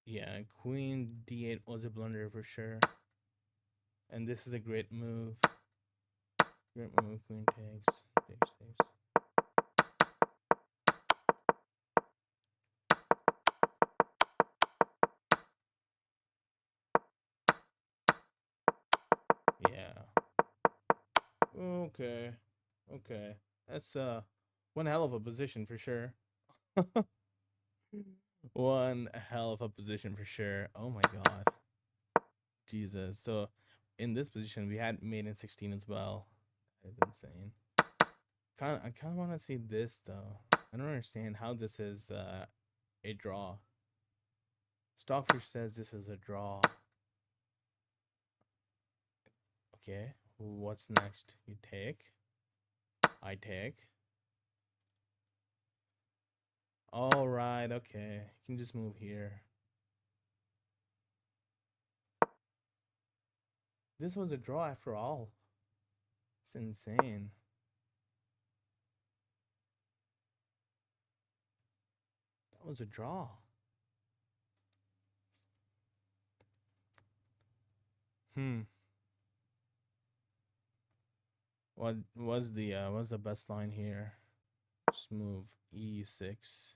Yeah, queen d8 was a blunder for sure. And this is a great move. Great move, queen takes. Yeah. Okay. That's one hell of a position for sure. One hell of a position for sure. Oh my god. Jesus. So in this position we had mate in 16 as well. That's insane. I kind of want to see this though. I don't understand how this is a draw. Stockfish says this is a draw. Okay, what's next? You take. I take. All right, okay. You can just move here. This was a draw after all. It's insane. That was a draw. What was the best line here? Just move e6.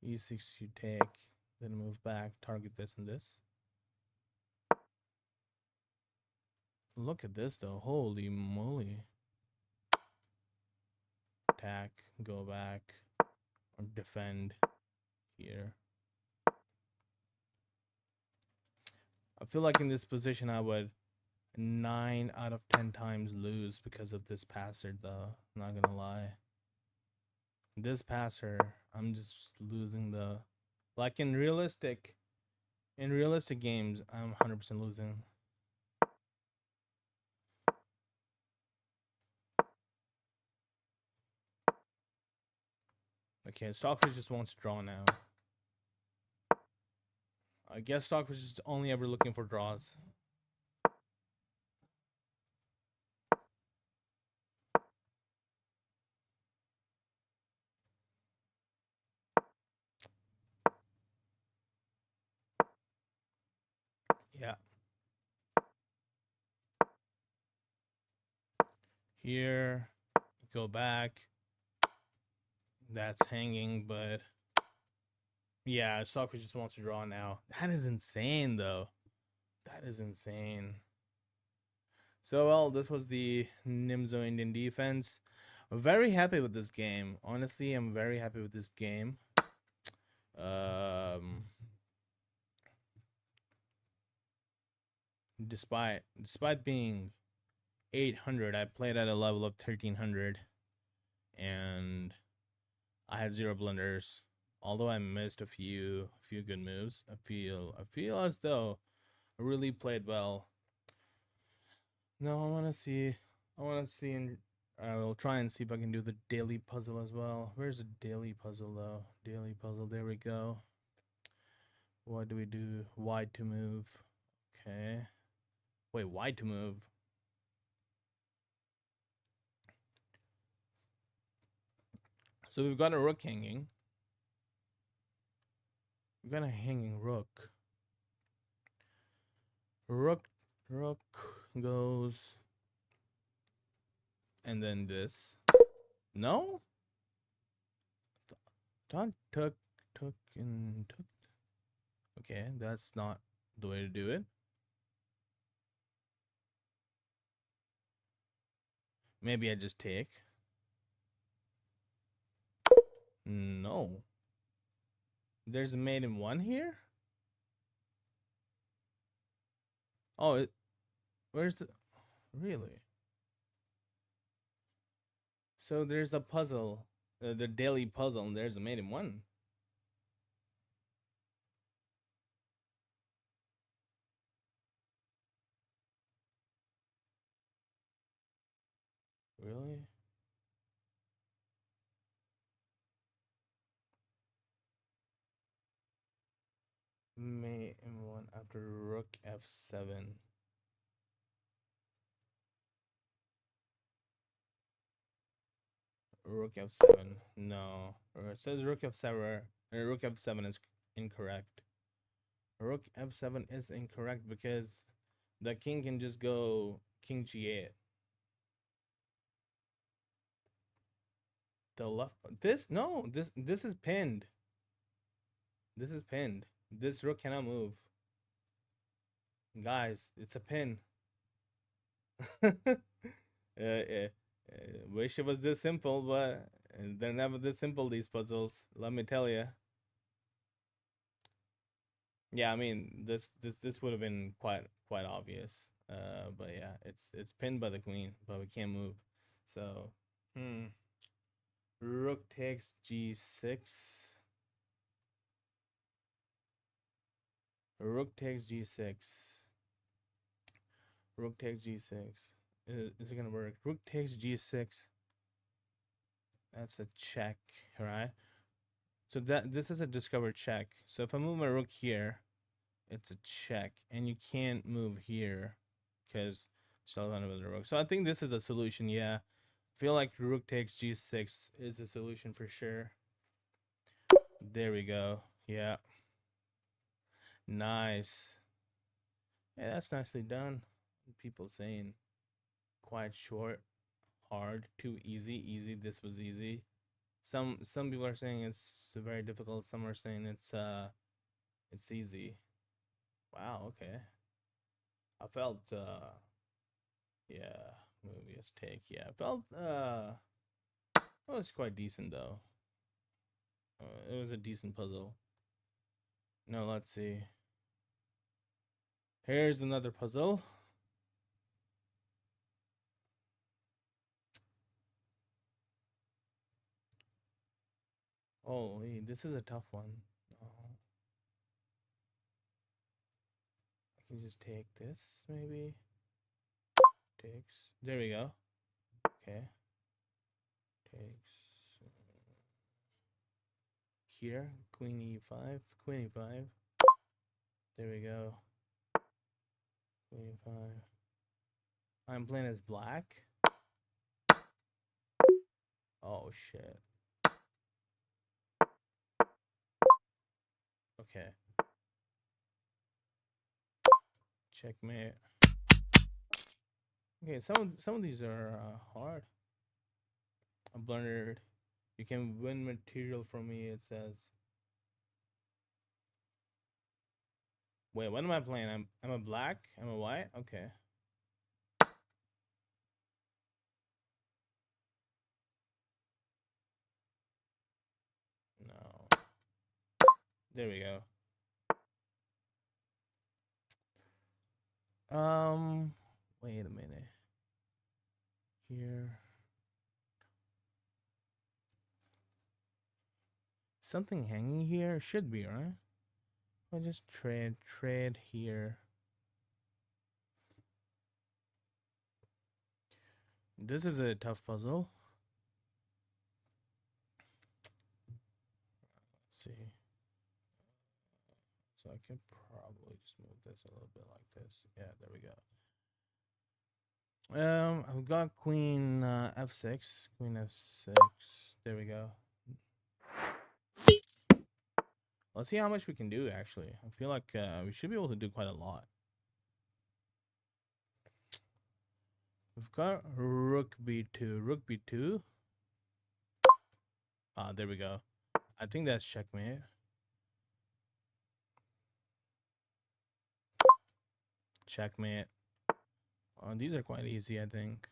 E6 you take, then move back, target this and this. Look at this though. Holy moly. Attack, go back, or defend here. I feel like in this position I would 9 out of 10 times lose because of this passer though. I'm not gonna lie. This passer, I'm just losing the like in realistic games, I'm 100% losing. Okay, Stockfish just wants to draw now. I guess Stockfish is only ever looking for draws. Yeah. Here, go back. That's hanging, but yeah, Stockfish just wants to draw now. That is insane, though. That is insane. So, well, this was the Nimzo Indian defense. Very happy with this game. Honestly, I'm very happy with this game. Despite being 800, I played at a level of 1300, and I had 0 blunders. Although I missed a few good moves, I feel as though I really played well. Now I want to see, and I will try and see if I can do the daily puzzle as well. Where's the daily puzzle though? Daily puzzle, there we go. What do we do? Wide to move. Okay. Wait, wide to move. So we've got a rook hanging. We've got a hanging rook. Rook goes, and then this. No? Took took and took. Okay, that's not the way to do it. Maybe I just take. No. There's a mate in one here? Oh, where's the... Really? So there's a puzzle. The daily puzzle, and there's a mate in one. Really? Mate in one after rook f7. Rook f7. No. It says rook f7. Rook f7 is incorrect. Rook f7 is incorrect because the king can just go king g8. The left... This... No. This is pinned. This is pinned. This rook cannot move. Guys, it's a pin. Wish it was this simple, but they're never this simple, these puzzles. Let me tell you. Yeah, I mean this would have been quite obvious. But yeah, it's pinned by the queen, but we can't move. So, rook takes g6. Rook takes g6. Rook takes g6. Is it gonna work? Rook takes g6. That's a check, right? So this is a discovered check. So if I move my rook here, it's a check, and you can't move here because still under the rook. So I think this is a solution. Yeah, I feel like rook takes g6 is a solution for sure. There we go. Yeah, nice. Yeah, that's nicely done. People saying quite short, hard, too easy, easy. This was easy. Some people are saying it's very difficult. Some are saying it's easy. Wow. Okay. I felt yeah, movies take. Yeah, I felt it was quite decent though. It was a decent puzzle. No, let's see. Here's another puzzle. Holy, this is a tough one. Oh, I can just take this maybe. Takes. There we go. Okay. Takes. Here, queen e5, queen e5. There we go. Queen e5. I'm playing as black. Oh shit. Okay. Checkmate. Okay, some of these are hard. I blundered. You can win material from me. It says. Wait, what am I playing? I'm a black. I'm a white. Okay. No. There we go. Wait a minute. Here. Something hanging here? Should be, right? I'll just trade here. This is a tough puzzle. Let's see. So I can probably just move this a little bit like this. Yeah, there we go. I've got queen f6. Queen f6. There we go. Let's see how much we can do, actually. I feel like we should be able to do quite a lot. We've got rook b2. Rook b2. Ah, there we go. I think that's checkmate. checkmate. These are quite easy, I think.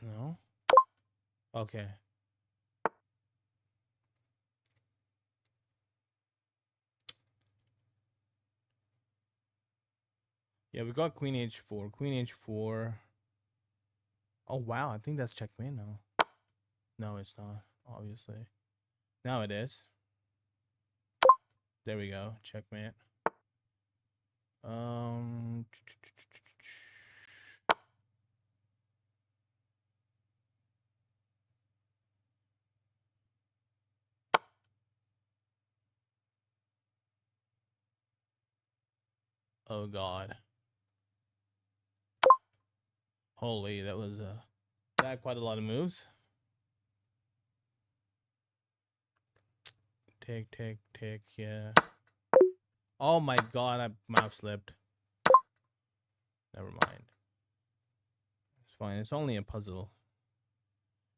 No? Okay. Yeah, we got queen h4. Queen h4. Oh, wow. I think that's checkmate now. No, it's not, obviously. Now it is. There we go. Checkmate. Oh, God. Holy, that was that quite a lot of moves. Take, yeah. Oh my God, I mouse slipped. Never mind. It's fine. It's only a puzzle.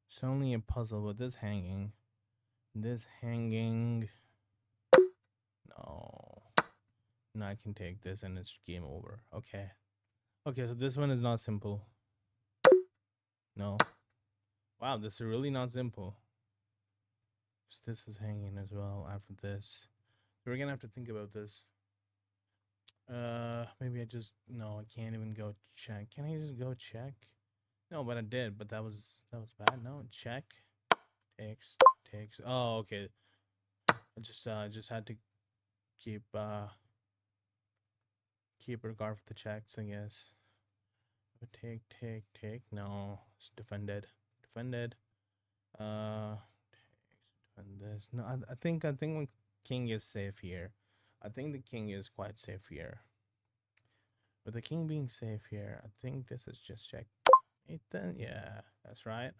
It's only a puzzle with this hanging. This hanging. No. No, I can take this and it's game over. Okay. Okay, so this one is not simple. No. Wow, this is really not simple. This is hanging as well after this. We're gonna have to think about this. Maybe I just no, I can't even go check. Can I just go check? No, but I did, but that was bad. No, check. Takes. Oh, okay. I just had to keep regard for the checks, I guess. But take. No, it's defended. Defend this. No, I think when king is safe here. I think the king is quite safe here. With the king being safe here, I think this is just check. Then yeah, that's right.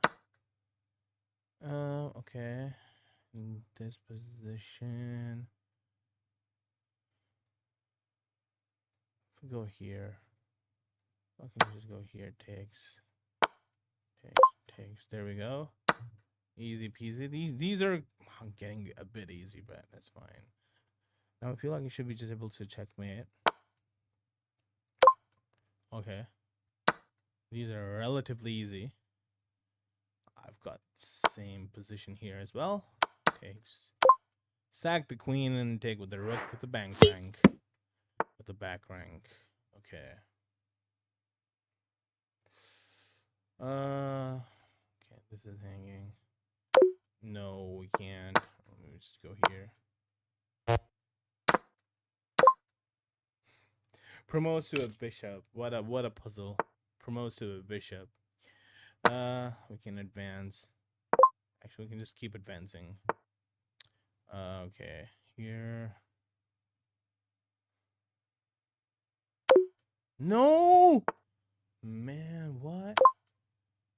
Okay. In this position, if we go here, I can just go here. Takes. There we go. Easy peasy. These are I'm getting a bit easy, but that's fine. Now I feel like I should be just able to checkmate. Okay. These are relatively easy. I've got the same position here as well. Takes. Sack the queen and take with the rook with the bank rank. With the back rank. Okay. Okay, this is hanging. No, we can't. Let me just go here. Promotes to a bishop. What a puzzle. Promotes to a bishop. We can advance. Actually, we can just keep advancing. Okay, here. No! Man, what?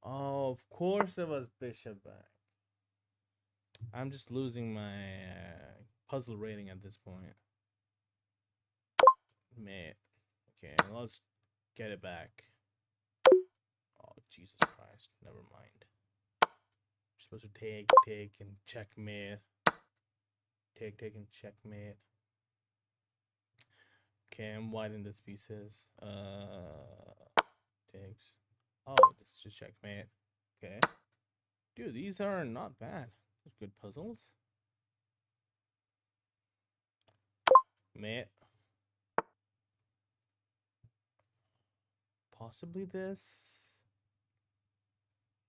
Oh, of course it was bishop back. I'm just losing my puzzle rating at this point. Mate. Okay, let's get it back. Oh, Jesus Christ. Never mind. We're supposed to take and checkmate. Take and checkmate. Okay, I'm widening this pieces. Takes. Oh, this is just checkmate. Okay. Dude, these are not bad. Those good puzzles. Mate. Possibly this.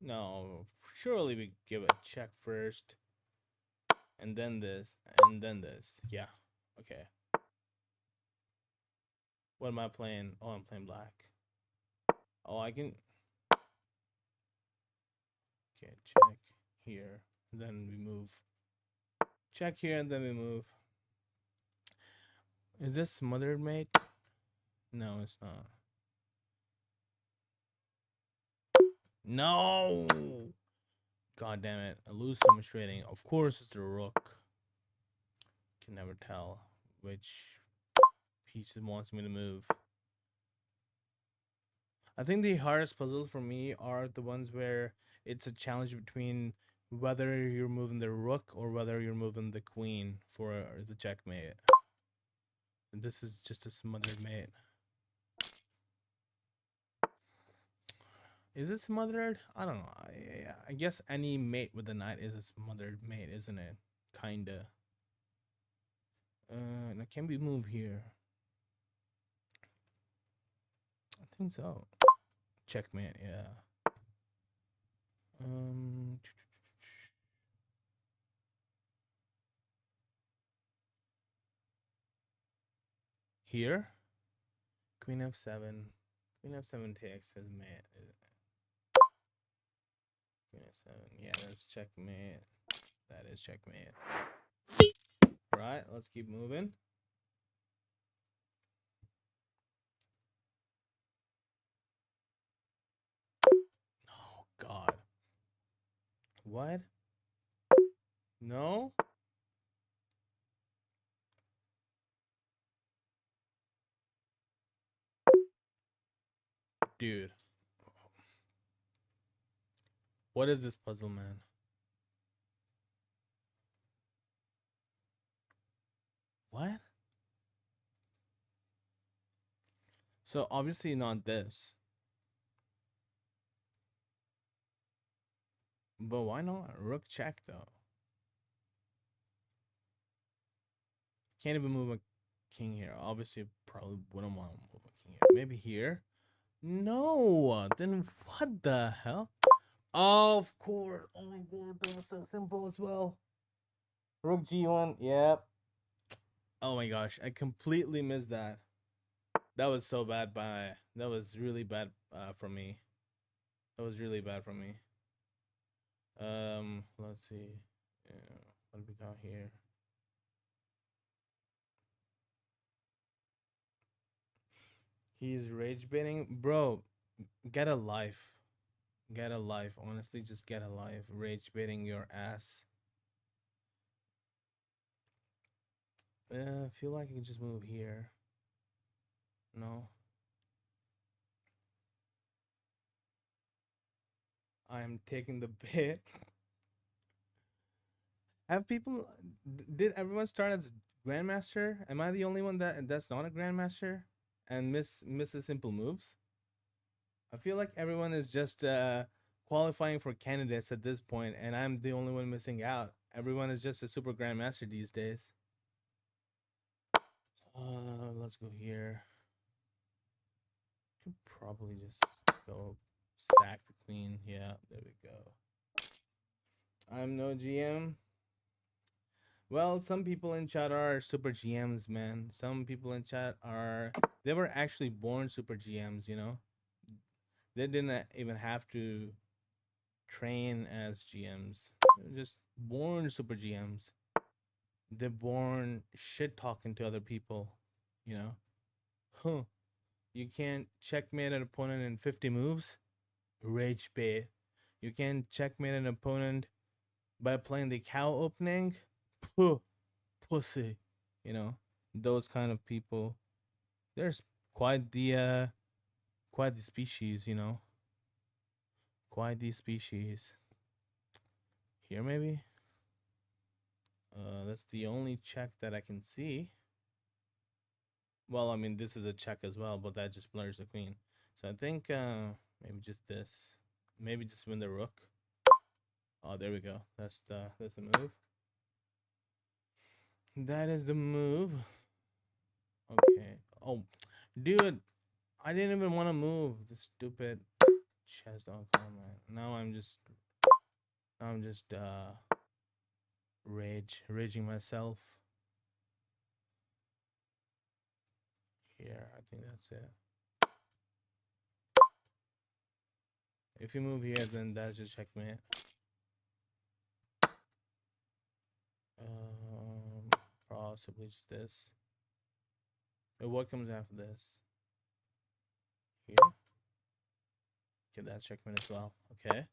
No, surely we give a check first. And then this. And then this. Yeah. Okay. What am I playing? Oh, I'm playing black. Oh, I can... Okay, check here. And then we move. Check here and then we move. Is this smothered, mate? No, it's not. No! God damn it. I lose so much rating. Of course it's the rook. Can never tell which piece it wants me to move. I think the hardest puzzles for me are the ones where it's a challenge between whether you're moving the rook or whether you're moving the queen for the checkmate. This is just a smothered mate. Is it smothered? I don't know. I guess any mate with a knight is a smothered mate, isn't it? Kinda. Now can we move here? I think so. Checkmate, yeah. Here? Queen f7. Queen f7 takes his mate. Queen f7. Yeah, that's checkmate. That is checkmate. Right, let's keep moving. Oh, God. What? No? Dude. What is this puzzle, man? What? So obviously not this. But why not? Rook check though. Can't even move a king here. Obviously probably wouldn't want to move a king here. Maybe here? No. Then what the hell? Oh, of course. Oh my god, that's so simple as well. Rook g1. Yep. Oh my gosh, I completely missed that. That was so bad that was really bad from me. That was really bad from me. Let's see. What do we got here? He's rage baiting. Bro, get a life. Get a life. Honestly, just get a life. Rage baiting your ass. I feel like I can just move here. No. I'm taking the bait. Have people did everyone start as grandmaster? Am I the only one that's not a grandmaster and misses simple moves? I feel like everyone is just qualifying for candidates at this point, and I'm the only one missing out. Everyone is just a super grandmaster these days. Let's go here. Could probably just go sack the queen. Yeah, there we go. I'm no GM. Well, some people in chat are super GMs, man. Some people in chat they were actually born super GMs, you know? They didn't even have to train as GMs. They're just born super GMs. They're born shit talking to other people, you know? Huh. You can't checkmate an opponent in 50 moves? Rage bait. You can checkmate an opponent by playing the cow opening? Puh, pussy. You know, those kind of people. There's quite the species, you know. Quite the species. Here maybe? That's the only check that I can see. Well, I mean this is a check as well, but that just blurs the queen. So I think maybe just this. Maybe just win the rook. Oh, there we go. That's the move. That is the move. Okay. Oh, dude, I didn't even want to move. The stupid chess.com, man. Now I'm just raging myself. Here, I think that's it. If you move here, then that's just checkmate. Possibly just this. But what comes after this? Here. Okay, that's checkmate as well. Okay.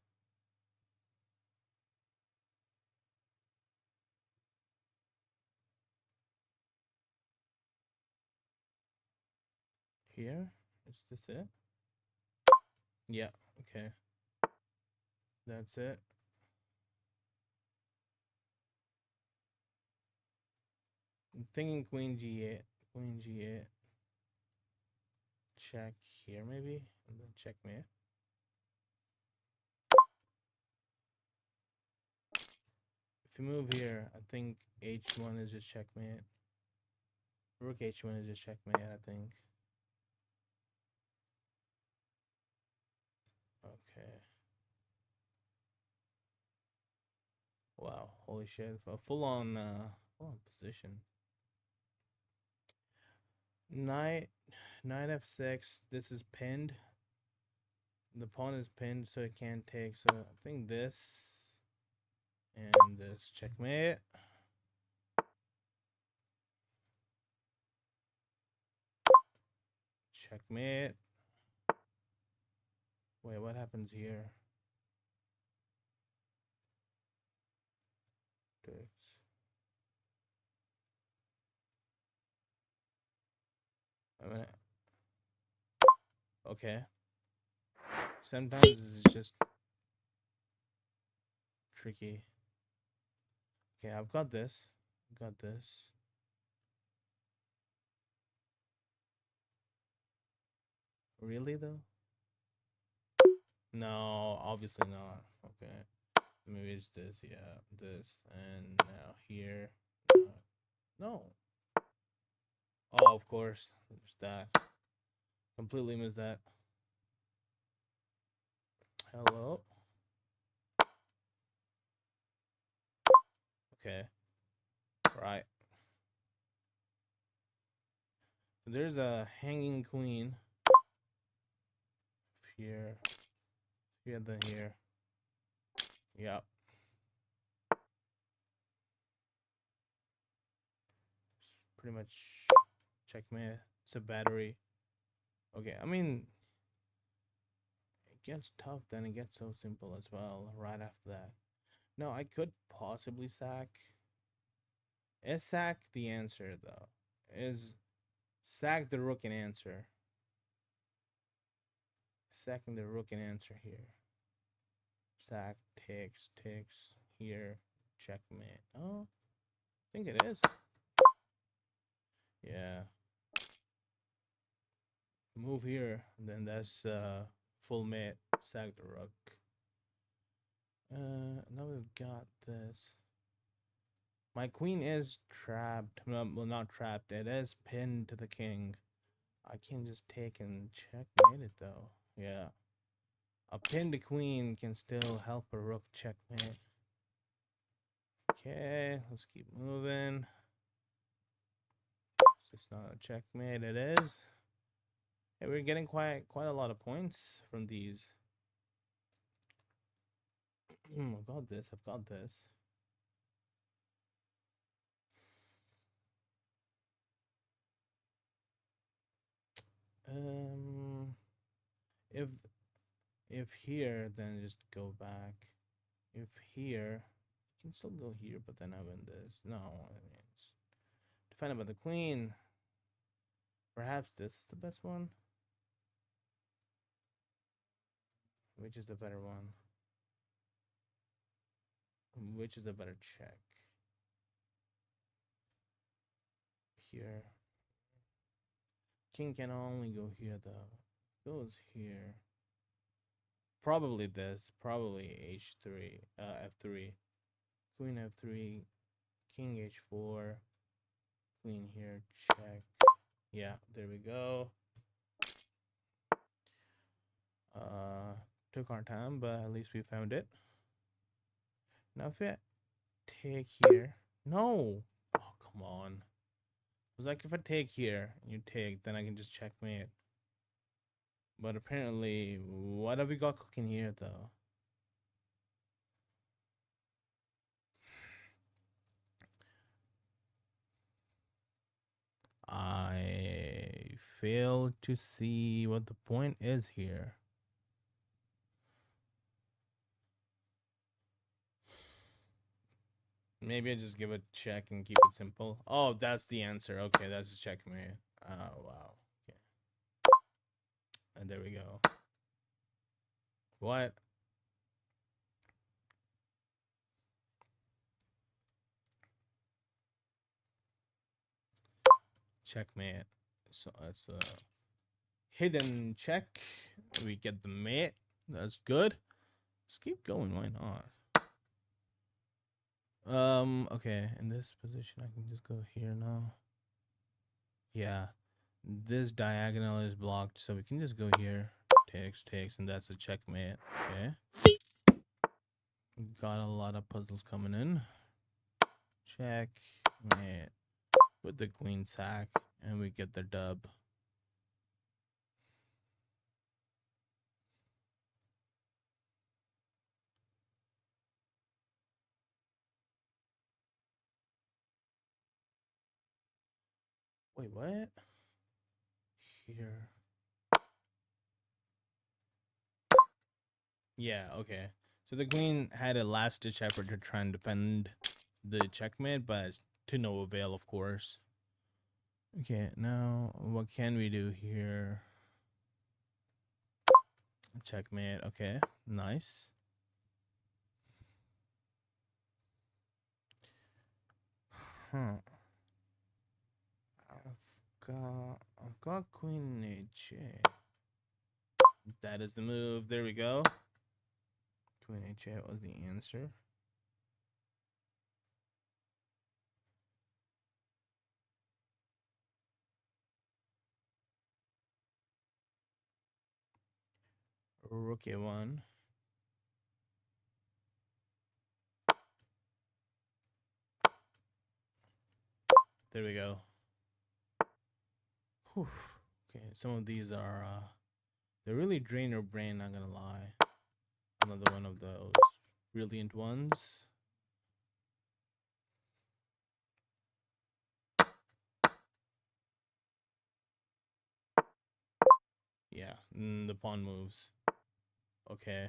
Here. Is this it? Yeah. Okay. That's it. I'm thinking queen g8. Queen G8. Check here maybe, and then checkmate. If you move here, I think H1 is just checkmate. Rook H1 is just checkmate, I think. Okay. Wow, holy shit. A full on position. Knight F6. This is pinned. The pawn is pinned, so it can't take. So I think this and this checkmate. Checkmate. Wait, what happens here? I mean, okay. Sometimes it's just tricky. Okay, I've got this. Got this. Really though? No, obviously not. Okay. Maybe it's this, yeah. This. And now here. No. Oh, of course. There's that. Completely missed that. Hello. Okay. Right. There's a hanging queen. Here. Here, then here. Yep. Pretty much checkmate. It's a battery. Okay, I mean, it gets tough, then it gets so simple as well right after that. No, I could possibly sack. Is sack the answer, though? Is sack the rook an answer? Sacking the rook an answer here. Sack, takes here, checkmate. Oh, I think it is. Yeah. Move here, then that's full mate. Sack the rook. Now we've got this. My queen is trapped. Well, not trapped. It is pinned to the king. I can just take and checkmate it though. Yeah. A pinned queen can still help a rook checkmate. Okay, let's keep moving. It's not a checkmate. It is. Hey, we're getting quite a lot of points from these. I've got this. I've got this. If here, then just go back. If here, you can still go here, but then I win this. No, I mean, it's defended by the queen. Perhaps this is the best one. Which is the better one? Which is the better check? Here. King can only go here though. Goes here. Probably this. Probably H3. F3. Queen F3. King H4. Queen here. Check. Yeah, there we go. Took our time, but at least we found it. Now if I take here. No! Oh, come on. It was like if I take here, you take, then I can just checkmate. But apparently, what have we got cooking here, though? I fail to see what the point is here. Maybe I just give a check and keep it simple. Oh, that's the answer. Okay, that's a checkmate. Oh, wow. Okay. And there we go. What? checkmate. So it's a hidden check. We get the mate. That's good. Let's keep going. Why not? Okay. In this position, I can just go here now. Yeah. This diagonal is blocked, so we can just go here. Takes, and that's a checkmate. Okay. Got a lot of puzzles coming in. Checkmate. With the queen sack, and we get the dub. Wait, what? Here. Yeah, okay. So the queen had a last-ditch effort to try and defend the checkmate, but it's to no avail, of course. Okay, now what can we do here? Checkmate, okay. Nice. Huh. I've got queen h8. That is the move. There we go. Queen h8 was the answer. Rook a1. There we go. Whew. Okay, some of these are they really drain your brain, not gonna lie. Another one of those brilliant ones. Yeah, the pawn moves. Okay.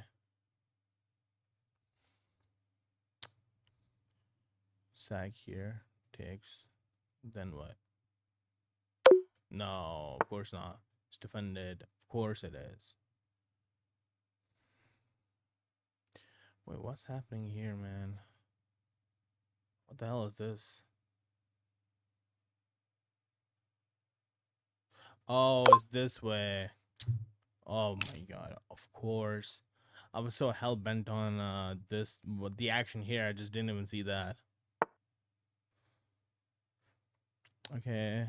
Sag here. Takes. Then what? No, of course not. It's defended. Of course it is. Wait, what's happening here, man? What the hell is this? Oh, it's this way. Oh my god, of course. I was so hell bent on the action here. I just didn't even see that. Okay.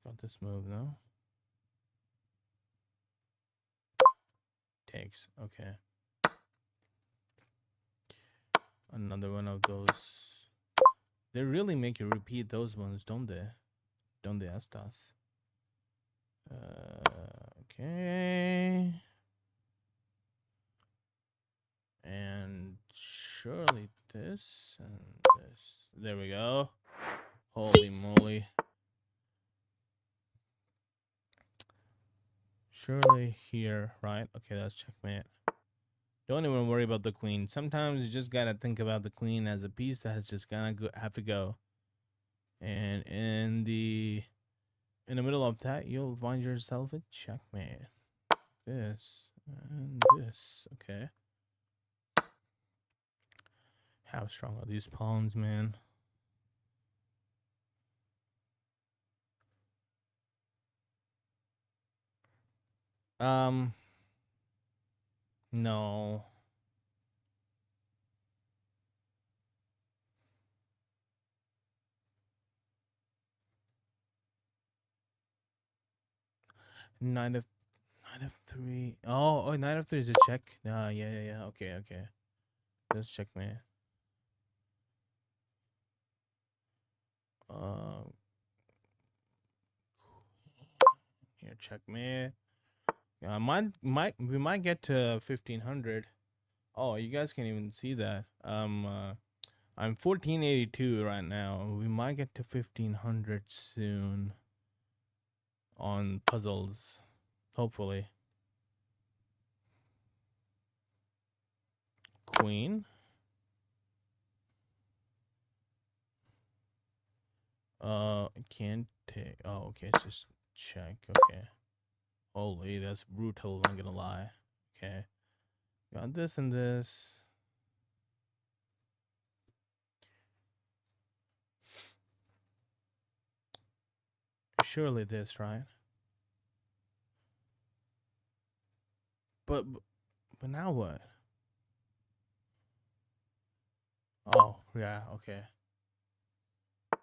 Got this move now. Takes. Okay. Another one of those. They really make you repeat those ones, don't they? Don't they, Estas? Okay. And surely this and this. There we go. Holy moly. Surely here, right? Okay, that's checkmate. Don't even worry about the queen. Sometimes you just gotta think about the queen as a piece that has just gonna have to go. And in the middle of that, you'll find yourself a checkmate. This and this. Okay. How strong are these pawns, man? No. Knight of three. Oh, knight of three is a check. Yeah. Okay. Let's checkmate. Here, checkmate. Yeah, we might get to 1500. Oh, you guys can't even see that. I'm 1482 right now. We might get to 1500 soon on puzzles, hopefully. Queen. Can't take. Oh, okay. It's just check. Okay. Holy, that's brutal. I'm gonna lie. Okay. Got this and this. surely this, right? But now what? Oh, yeah, okay. I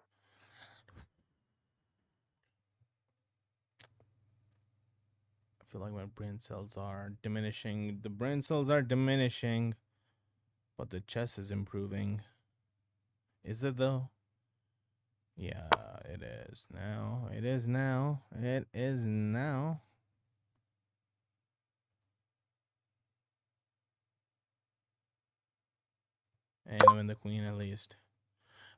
feel like my brain cells are diminishing. The brain cells are diminishing, but the chest is improving. Is it though? Yeah, it is now. It is now. It is now. And I win the queen at least.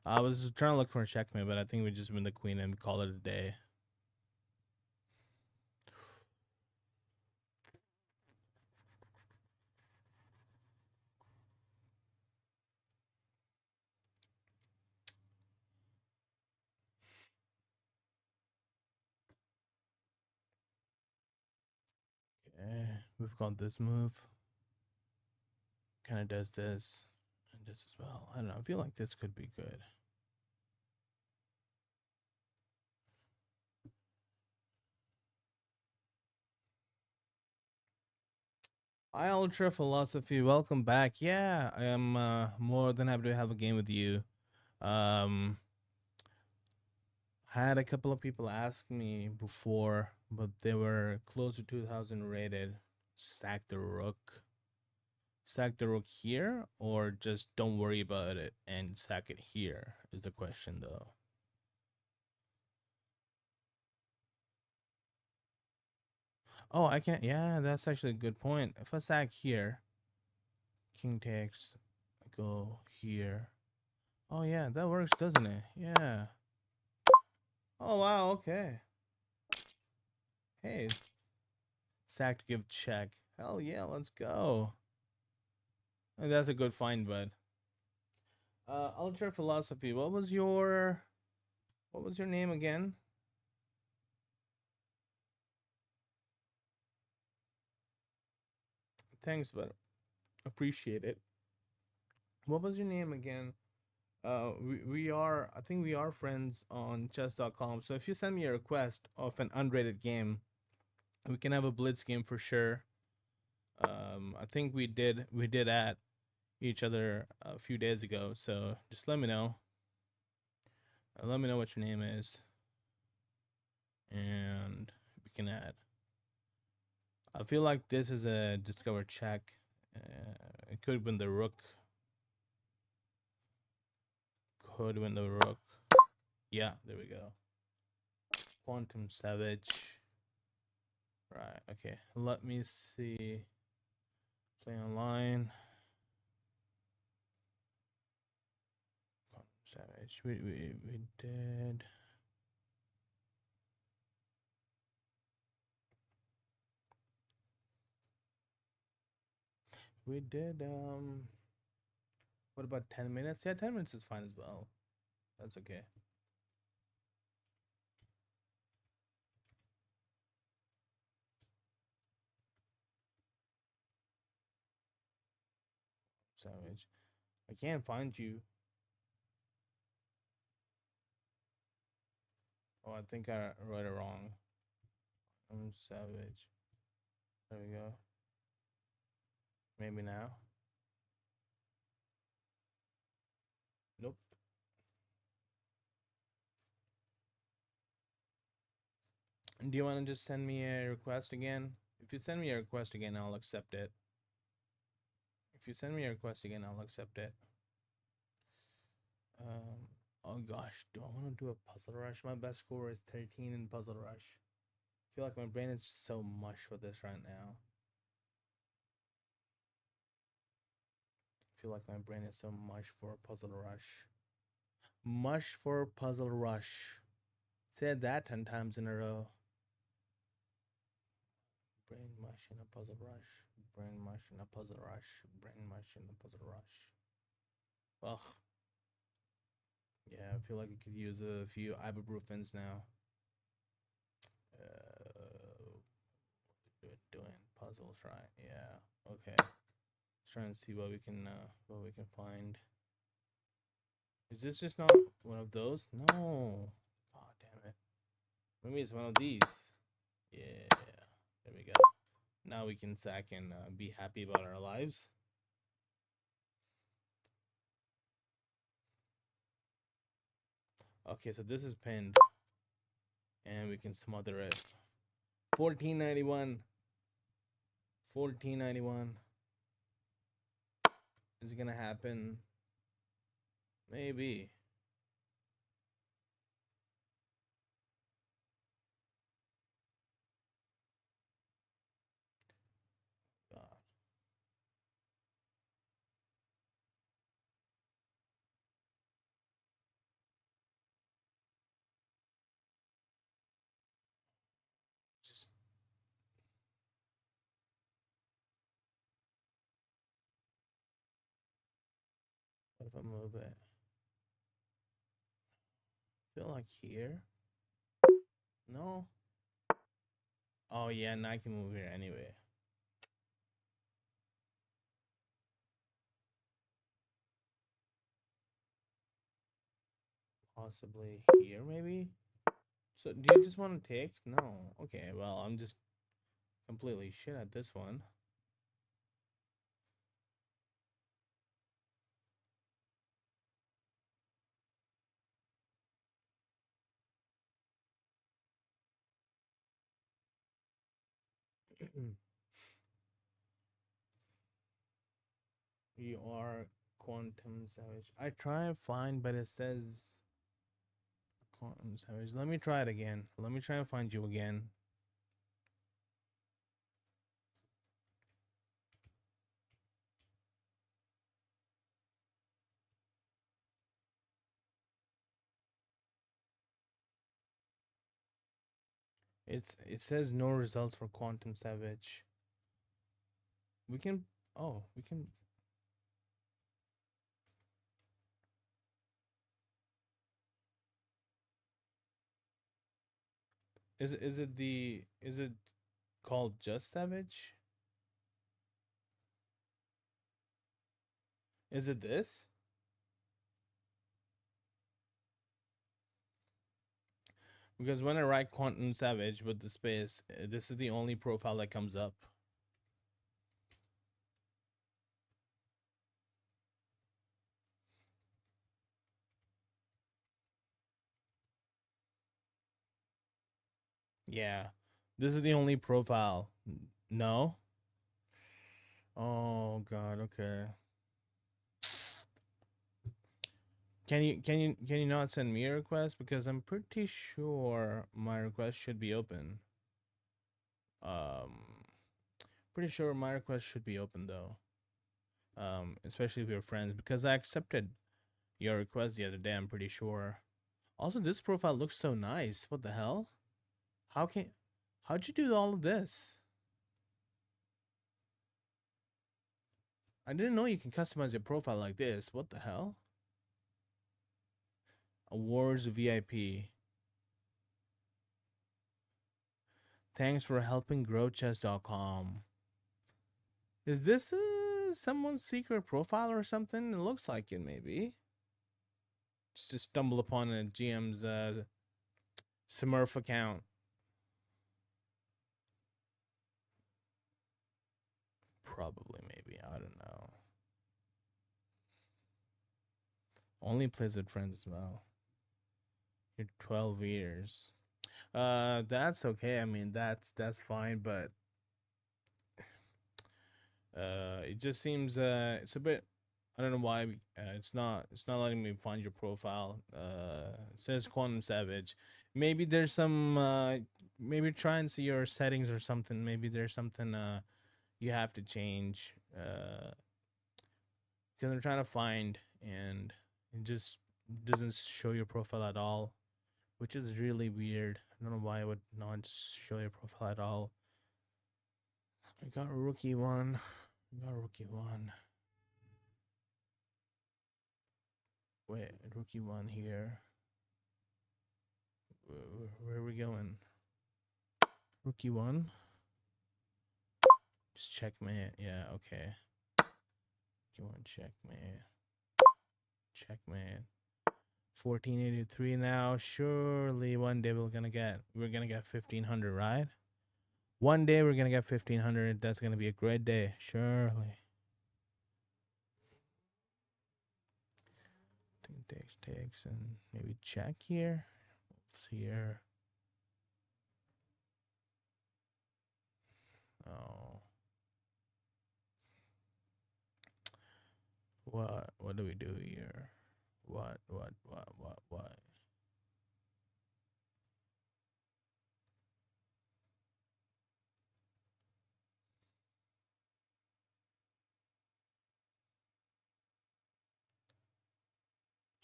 I was trying to look for a checkmate, but I think we just win the queen and call it a day. Okay, we've got this move. Kind of does this and this as well. I don't know. I feel like this could be good. Hi, Ultra Philosophy. Welcome back. Yeah, I am more than happy to have a game with you. Had a couple of people ask me before, but they were close to 2000 rated. Sack the rook. Sack the rook here, or just don't worry about it and sack it here is the question, though. Oh, I can't. Yeah, that's actually a good point. If I sack here, king takes, go here. Oh, yeah, that works, doesn't it? Yeah. Oh, wow, okay. Hey, sack to give check. Hell yeah, let's go. And that's a good find, bud. Ultra Philosophy, what was your name again? Thanks, but appreciate it. What was your name again? We are, I think we are friends on chess.com. So if you send me a request of an unrated game, we can have a Blitz game for sure. I think we did at each other a few days ago. So just let me know. Let me know what your name is, and we can add. I feel like this is a discover check. It could win the rook. Could win the rook. Yeah, there we go. Quantum Savage. Right, okay. Let me see. Play online. Quantum Savage. We did. We did what about 10 minutes? Yeah, 10 minutes is fine as well. That's okay. Savage. I can't find you. Oh, I think I wrote it wrong. I'm Savage. There we go. Maybe now. Nope. Do you want to just send me a request again? If you send me a request again, I'll accept it. If you send me a request again, I'll accept it. Oh gosh, do I want to do a puzzle rush? My best score is 13 in puzzle rush. I feel like my brain is so mush for this right now. I feel like my brain is so mush for puzzle rush. Mush for puzzle rush. Said that 10 times in a row. Brain mush in a puzzle rush. Brain mush in a puzzle rush. Brain mush in a puzzle rush. Ugh. Yeah, I feel like I could use a few ibuprofens now. Doing puzzles, right? Yeah. Okay. Let's try and see what we can find. Is this just not one of those? No. God damn it. Maybe it's one of these. Yeah, there we go. Now we can sack and be happy about our lives. Okay, so this is pinned, and we can smother it. 1491. 1491. Is it gonna happen? Maybe. God. Just what if I move it? Feel like here? No. Oh yeah, and I can move here anyway. Possibly here, maybe. So do you just want to take? No. Okay. Well, I'm just completely shit at this one. You are quantum savage. I try and find, but it says quantum savage. Let me try it again. Let me try and find you again. It says no results for quantum savage. We can. Oh, we can. Is it called just savage? Is it this? Because when I write quantum savage with the space, this is the only profile that comes up. Yeah, this is the only profile. No. Oh God. Okay. Can you not send me a request, because I'm pretty sure my request should be open. Pretty sure my request should be open though. Especially if we're friends, because I accepted your request the other day. I'm pretty sure. Also, this profile looks so nice. What the hell? How can? How'd you do all of this? I didn't know you can customize your profile like this. What the hell? Awards VIP. Thanks for helping growchess.com. Is this someone's secret profile or something? It looks like it, maybe. Just stumble upon a GM's Smurf account. Probably, maybe. I don't know. Only plays with friends as well. You're 12 years. That's okay. I mean, that's fine, but it just seems it's a bit. I don't know why it's not letting me find your profile. It says Quantum Savage. Maybe there's some maybe try and see your settings or something. Maybe there's something you have to change. Because I'm trying to find, and it just doesn't show your profile at all, which is really weird. I don't know why it would not show your profile at all. I got a rookie one. Wait, rookie one here. Where are we going? Rookie one. Just checkmate. Yeah, okay. Rookie one, checkmate. Checkmate. 1483 now. Surely one day we're gonna get 1500, right? One day we're gonna get 1500. That's gonna be a great day, surely. Takes and maybe check here. Oops, here. Oh. What do we do here? What?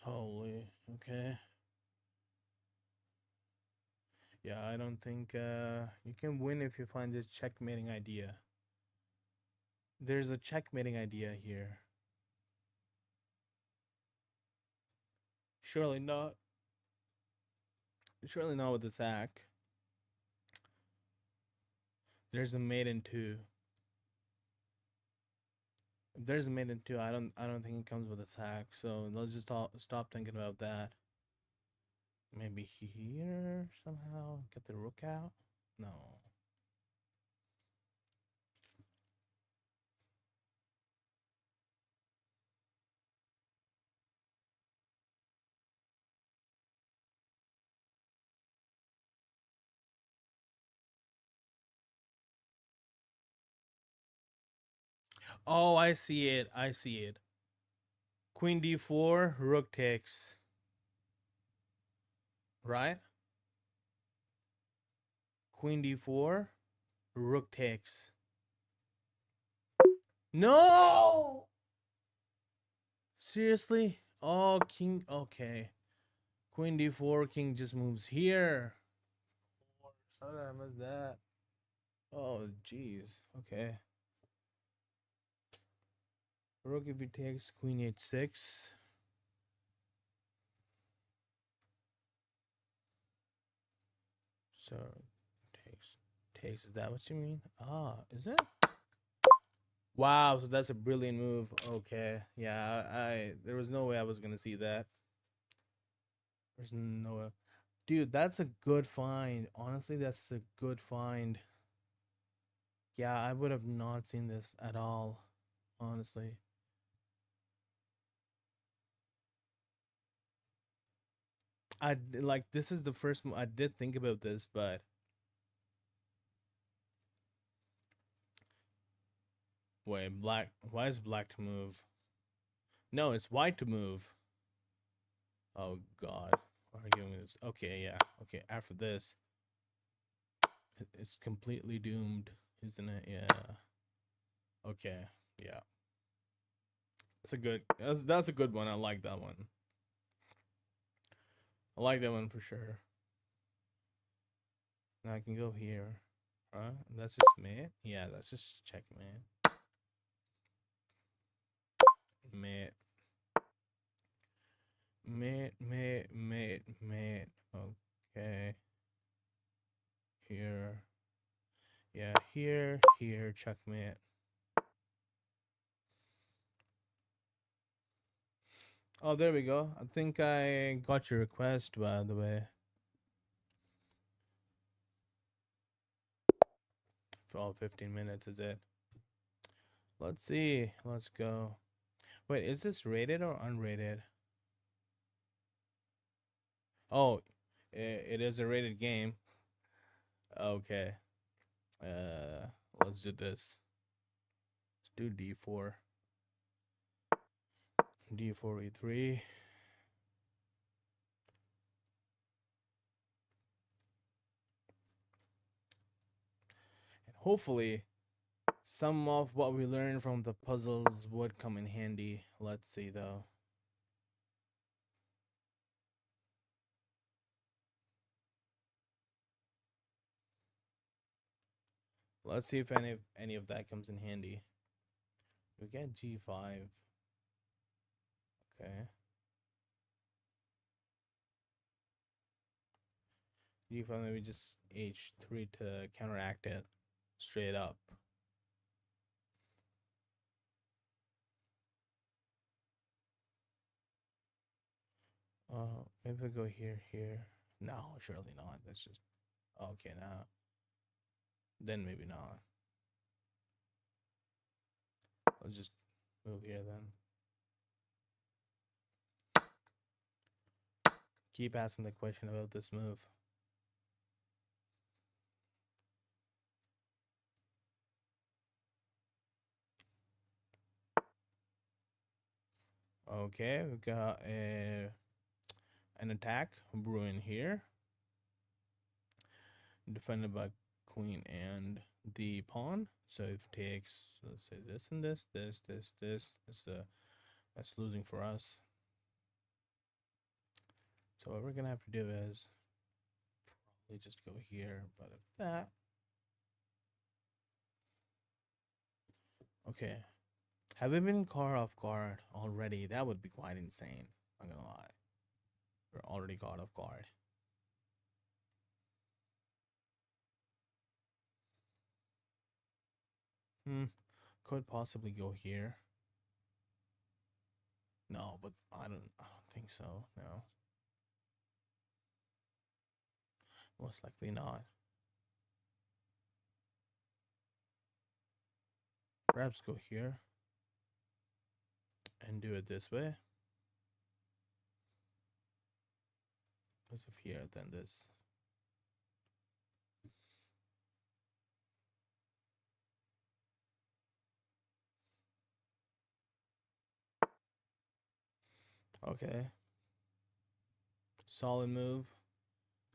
Holy, okay. Yeah, I don't think you can win if you find this checkmating idea. There's a checkmating idea here. Surely not. Surely not with the sack. There's a mate in 2. If there's a mate in 2, I don't think it comes with a sack. So let's just stop thinking about that. Maybe here somehow get the rook out. No. Oh, I see it. I see it. Queen d4, rook takes. Right? Queen d4, rook takes. No! Seriously? Oh, king. Okay. Queen d4, king just moves here. How did I miss that? Oh, jeez. Okay. Rook if he takes, queen h6. So takes. Is that what you mean? Ah, is it? Wow, so that's a brilliant move. Okay. Yeah, I there was no way I was gonna see that. There's no way. Dude, that's a good find. Honestly, that's a good find. Yeah, I would have not seen this at all. Honestly. I like this is the first I did think about this, but wait, black. Why is black to move? No, it's white to move. Oh God, arguing this. Okay, yeah. Okay, after this, it's completely doomed, isn't it? Yeah. Okay. Yeah. That's a good. That's a good one. I like that one. I like that one for sure. Now I can go here. Huh? That's just mate. Yeah, that's just check, man. Mate. Mate. Okay. Here. Yeah, here, checkmate. Oh, there we go. I think I got your request, by the way. For all 15 minutes, is it? Let's see. Let's go. Wait, is this rated or unrated? Oh, it is a rated game. Okay. Let's do this. Let's do d4. d4 e3. And hopefully some of what we learned from the puzzles would come in handy. Let's see though. Let's see if any of that comes in handy. We get g5. Okay. g5, maybe just h3 to counteract it straight up. Maybe we go here, here. No, surely not. That's just okay now. Then maybe not. Let's just move here then. Keep asking the question about this move. Okay, we got an attack brewing here, defended by queen and the pawn. So if it takes, let's say this and this, that's losing for us. So what we're gonna have to do is probably just go here, but if that, okay. Have we been caught off guard already? That would be quite insane. I'm not gonna lie. We're already caught off guard. Could possibly go here. No, but I don't think so. No. Most likely not. Perhaps go here and do it this way. As if here, then this. Okay. Solid move.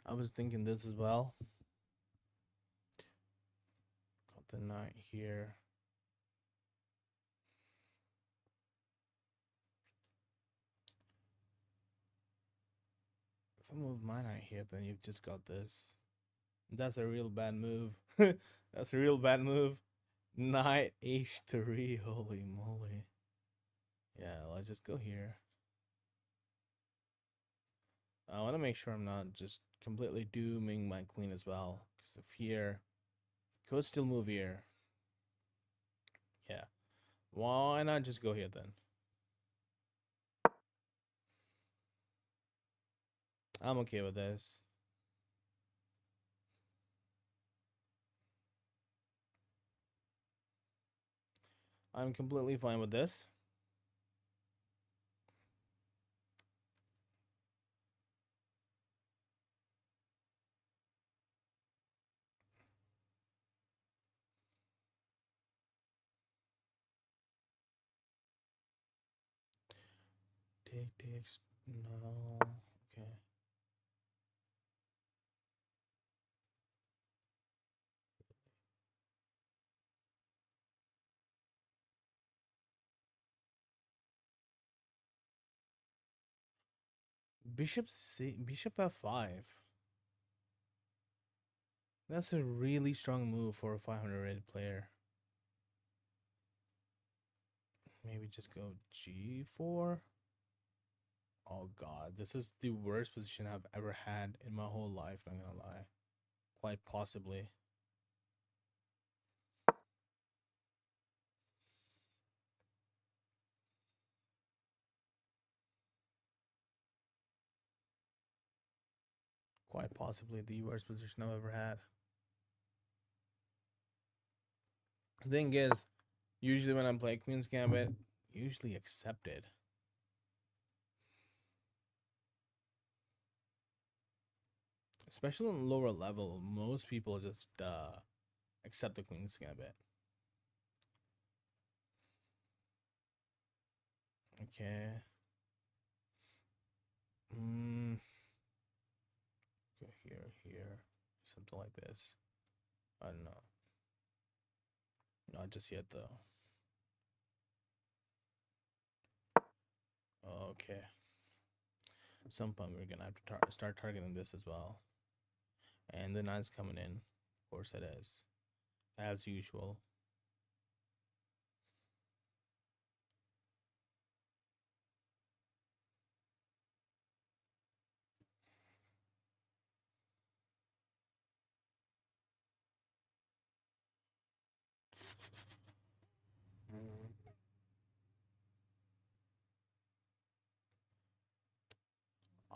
I was thinking this as well. Got the knight here. If I move my knight here, then you've just got this. That's a real bad move. That's a real bad move. Knight h3. Holy moly. Yeah, let's just go here. I want to make sure I'm not just completely dooming my queen as well. Because if here, could still move here. Yeah. Why not just go here then? I'm okay with this. I'm completely fine with this. Takes no. Okay. Bishop f5. That's a really strong move for a 500 rated player. Maybe just go g4. Oh god, this is the worst position I've ever had in my whole life, not gonna lie. Quite possibly. Quite possibly the worst position I've ever had. The thing is, usually when I'm playing Queen's Gambit, usually accepted. Especially on lower level, most people just accept the Queen's Gambit. Okay. Go here, something like this. I don't know. Not just yet though. Okay. Some point we're gonna have to start targeting this as well. And the nine's coming in. Of course it is. As usual.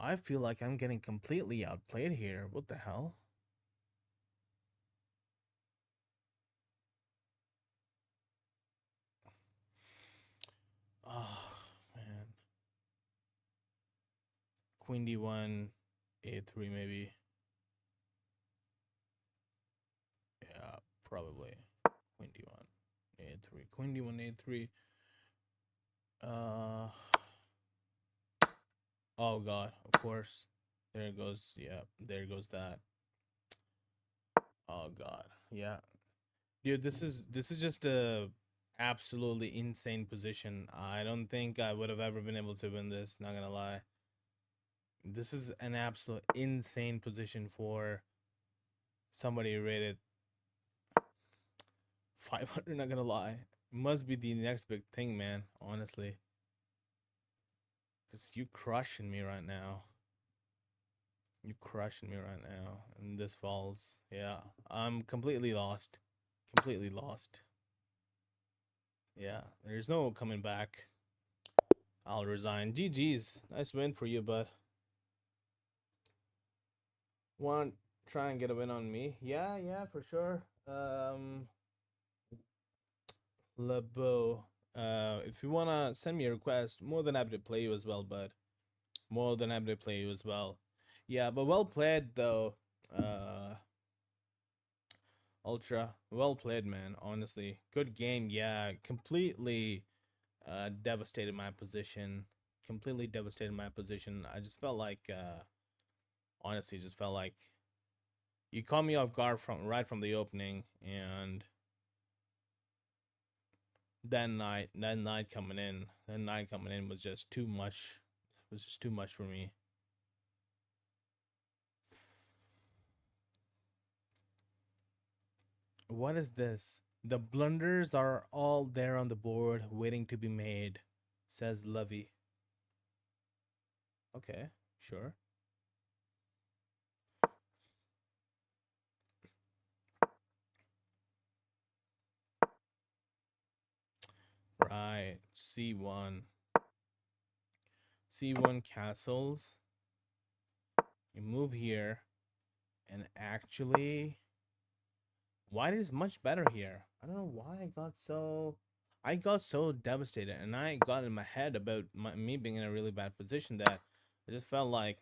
I feel like I'm getting completely outplayed here. What the hell? Oh, man. Queen D1, A3 maybe. Yeah, probably. Queen D1, A3. Queen D1, A3. Uh, oh god, of course. There it goes. Yeah, there goes that. Oh god. Yeah. Dude, this is just a absolutely insane position. I don't think I would have ever been able to win this, not gonna lie. This is an absolute insane position for somebody rated 500, not gonna lie. Must be the next big thing, man, honestly. Because you crushing me right now. You crushing me right now. And this falls. Yeah, I'm completely lost. Completely lost. Yeah, there's no coming back. I'll resign. GG's. Nice win for you, bud. Want to try and get a win on me? Yeah, for sure. LeBeau. If you wanna send me a request, more than happy to play you as well, bud. More than happy to play you as well. Yeah, but well played though. Ultra. Well played, man. Honestly. Good game, yeah. Completely devastated my position. Completely devastated my position. I just felt like honestly just felt like you caught me off guard from right from the opening, and that night coming in was just too much. It was just too much for me. What is this? The blunders are all there on the board waiting to be made, says Lovey. Okay, sure. Right, C1. C1 castles. You move here, and actually, white is much better here. I don't know why I got so devastated, and I got in my head about me being in a really bad position that I just felt like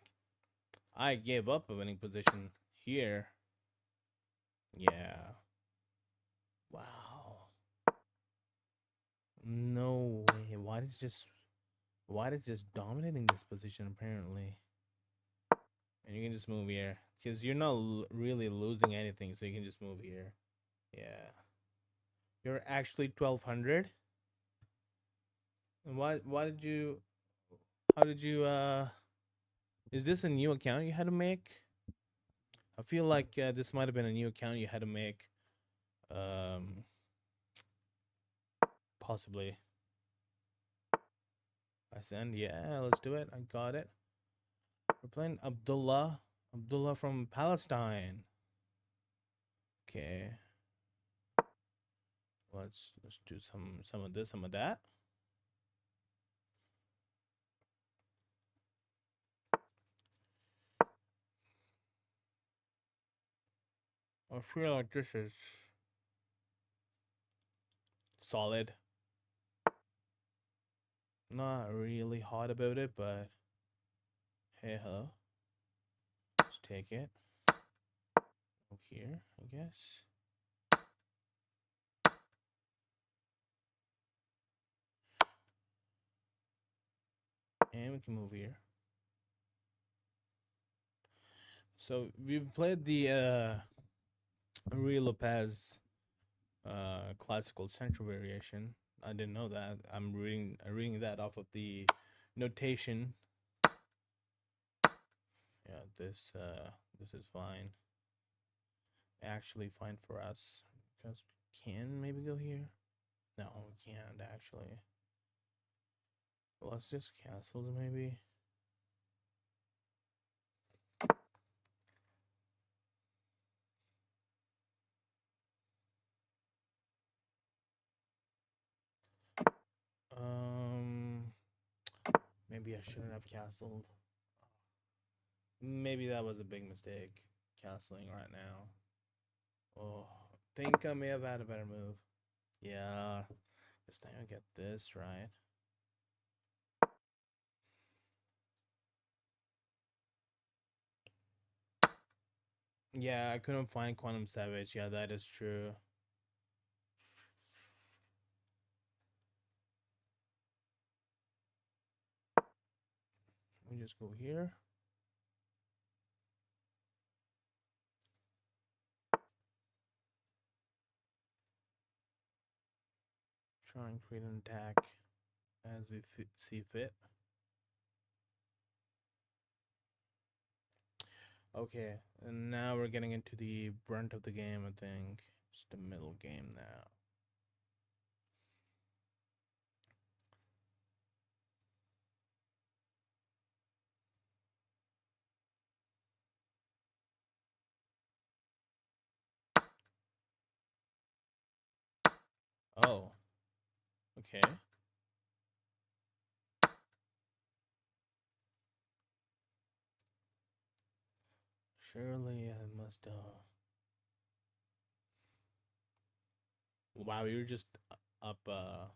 I gave up a winning position here. Yeah. Wow. No way. White is just dominating this position apparently. And you can just move here because you're not really losing anything, so you can just move here. Yeah. You're actually 1200. And why did you how did you is this a new account you had to make? I feel like this might have been a new account you had to make. Um Possibly. I send, yeah, let's do it. I got it. We're playing Abdullah. Abdullah from Palestine. Okay. Let's do some of this, some of that. I feel like this is solid. Not really hot about it, but hey ho. Let's take it. Over here, I guess. And we can move here. So we've played the Ruy Lopez classical center variation. I didn't know that. I'm reading that off of the notation. Yeah, this is fine. Actually fine for us. Because we can maybe go here. No, we can't actually. Let's just castles maybe. Um Maybe I shouldn't have castled. Maybe that was a big mistake. Castling right now. Oh, think I may have had a better move. Yeah, this time I get this right. Yeah, I couldn't find Quantum Savage. Yeah, that is true. We just go here. Try and create an attack as we see fit. Okay, and now we're getting into the brunt of the game, I think. It's the middle game now. Oh, okay. Surely I must, wow, you're just up, up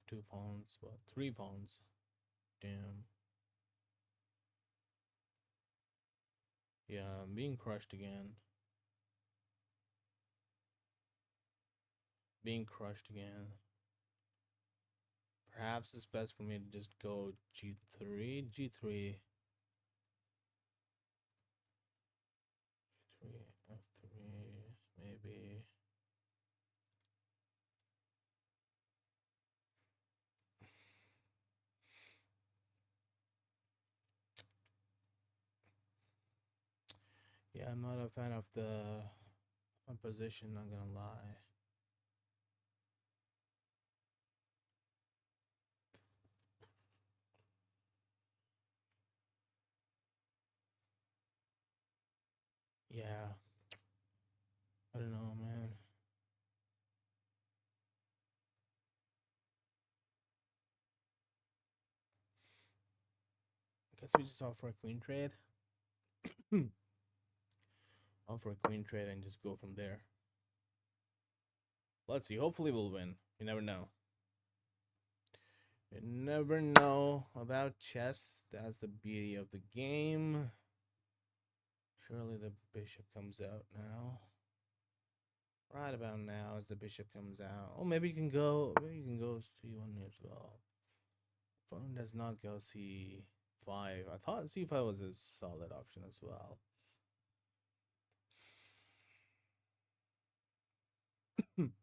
2 pawns. What, 3 pawns? Damn. Yeah, I'm being crushed again. Being crushed again. Perhaps it's best for me to just go G3. G3. G3, F3, maybe. Yeah, I'm not a fan of the position, not gonna lie. Yeah. I don't know, man. I guess we just offer a queen trade. Offer a queen trade and just go from there. Let's see. Hopefully we'll win. You never know. You never know about chess. That's the beauty of the game. Surely the bishop comes out now. Right about now as the bishop comes out. Oh, maybe you can go C1 as well. Phone does not go C5. I thought C5 was a solid option as well. Let's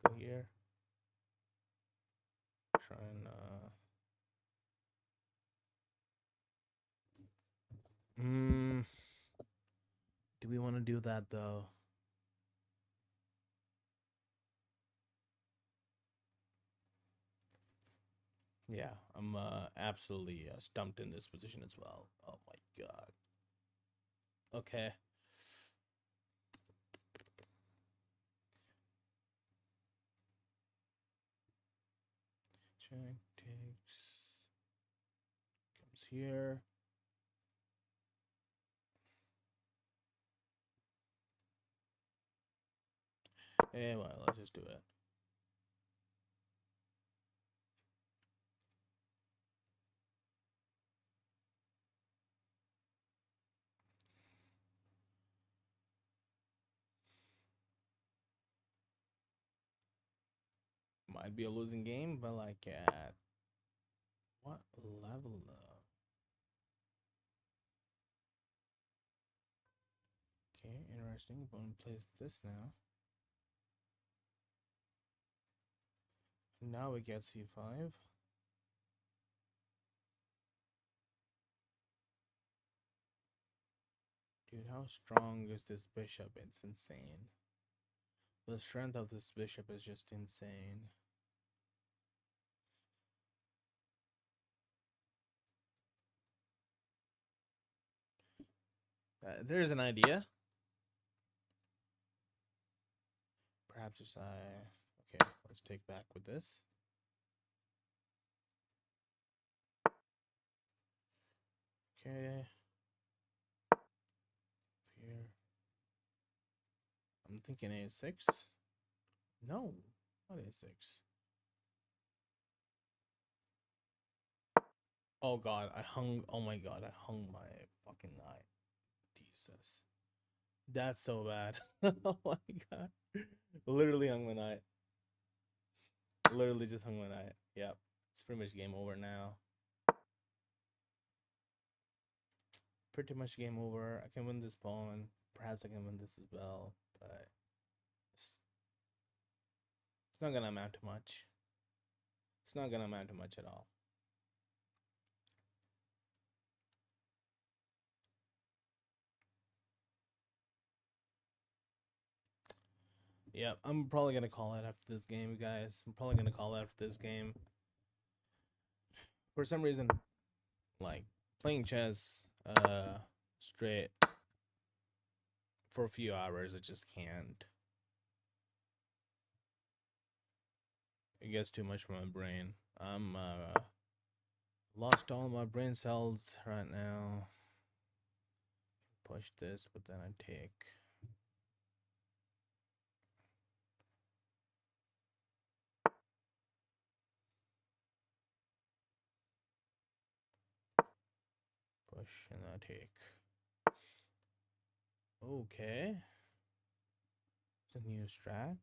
go here. Try and do we want to do that though? Yeah, I'm absolutely stumped in this position as well. Oh my god. Okay. Check takes comes here. Hey, well, let's just do it. Might be a losing game, but like at what level though? Okay, interesting. Opponent plays this now. Now we get C5. Dude, how strong is this bishop? It's insane. The strength of this bishop is just insane. There's an idea. Perhaps just okay, let's take back with this. Okay. Here. I'm thinking A6. No, not A6. Oh god, I hung. Oh my god, I hung my fucking knight. Jesus. That's so bad. Oh my god. Literally hung my knight. Literally just hung my knight. Yep. It's pretty much game over now. Pretty much game over. I can win this pawn. Perhaps I can win this as well. But it's not gonna amount to much. It's not gonna amount to much at all. Yep, I'm probably gonna call it after this game, guys. I'm probably gonna call it after this game. For some reason, like playing chess straight for a few hours, I just can't. It gets too much for my brain. I'm lost all my brain cells right now. Push this, but then I take. Push and I take. Okay. It's a new strat.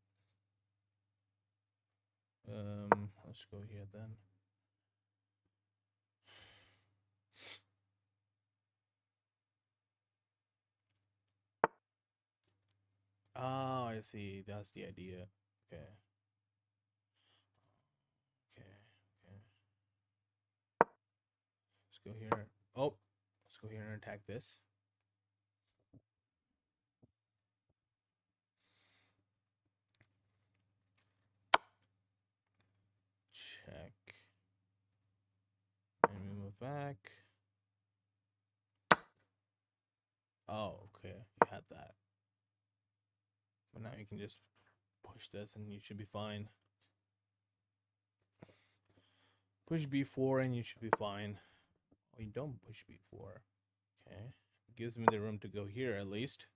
Let's go here then. Oh, I see. That's the idea. Okay. Okay. Okay. Let's go here. Oh, let's go here and attack this. Check. And we move back. Oh, okay. You had that. But now you can just push this and you should be fine. Push B4 and you should be fine. Oh, you don't push B4. Okay. Gives me the room to go here at least.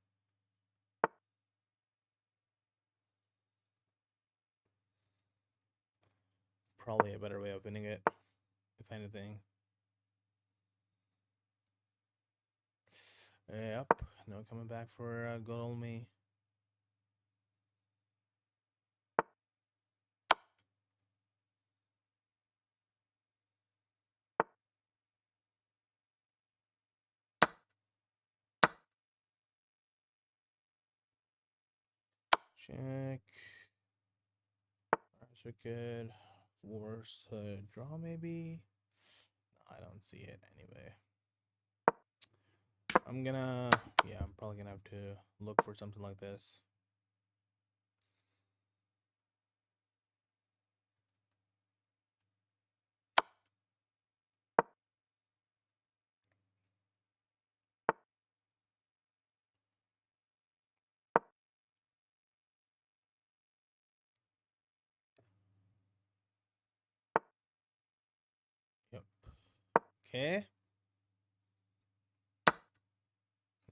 Probably a better way of winning it, if anything. Yep. No coming back for good old me. Check. First wicket. Force draw maybe. No, I don't see it anyway. I'm probably gonna have to look for something like this. Yep. Okay.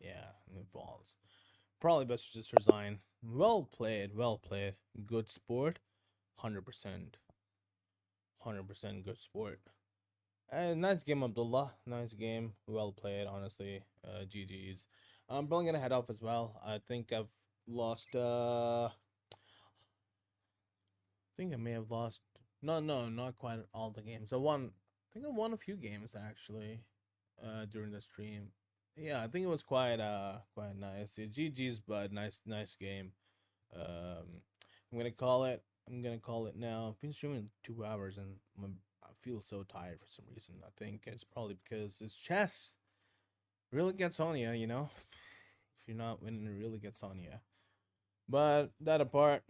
Yeah, and it falls. Probably best to just resign. Well played, well played. Good sport. 100%. 100% good sport. Nice game, Abdullah. Nice game. Well played, honestly. GG's. I'm probably gonna head off as well. I think I've lost I think I may have lost no, not quite all the games. I think I won a few games actually during the stream. Yeah, I think it was quite nice. Yeah, GG's, but nice game. Um I'm gonna call it now. I've been streaming 2 hours and I feel so tired for some reason. I think it's probably because it's chess. Really gets on you, you know? If you're not winning, it really gets on you. But that apart,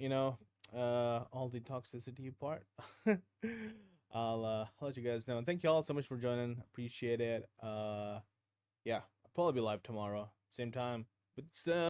all the toxicity apart, I'll let you guys know. And thank you all so much for joining. Appreciate it. Yeah, I'll probably be live tomorrow, same time. But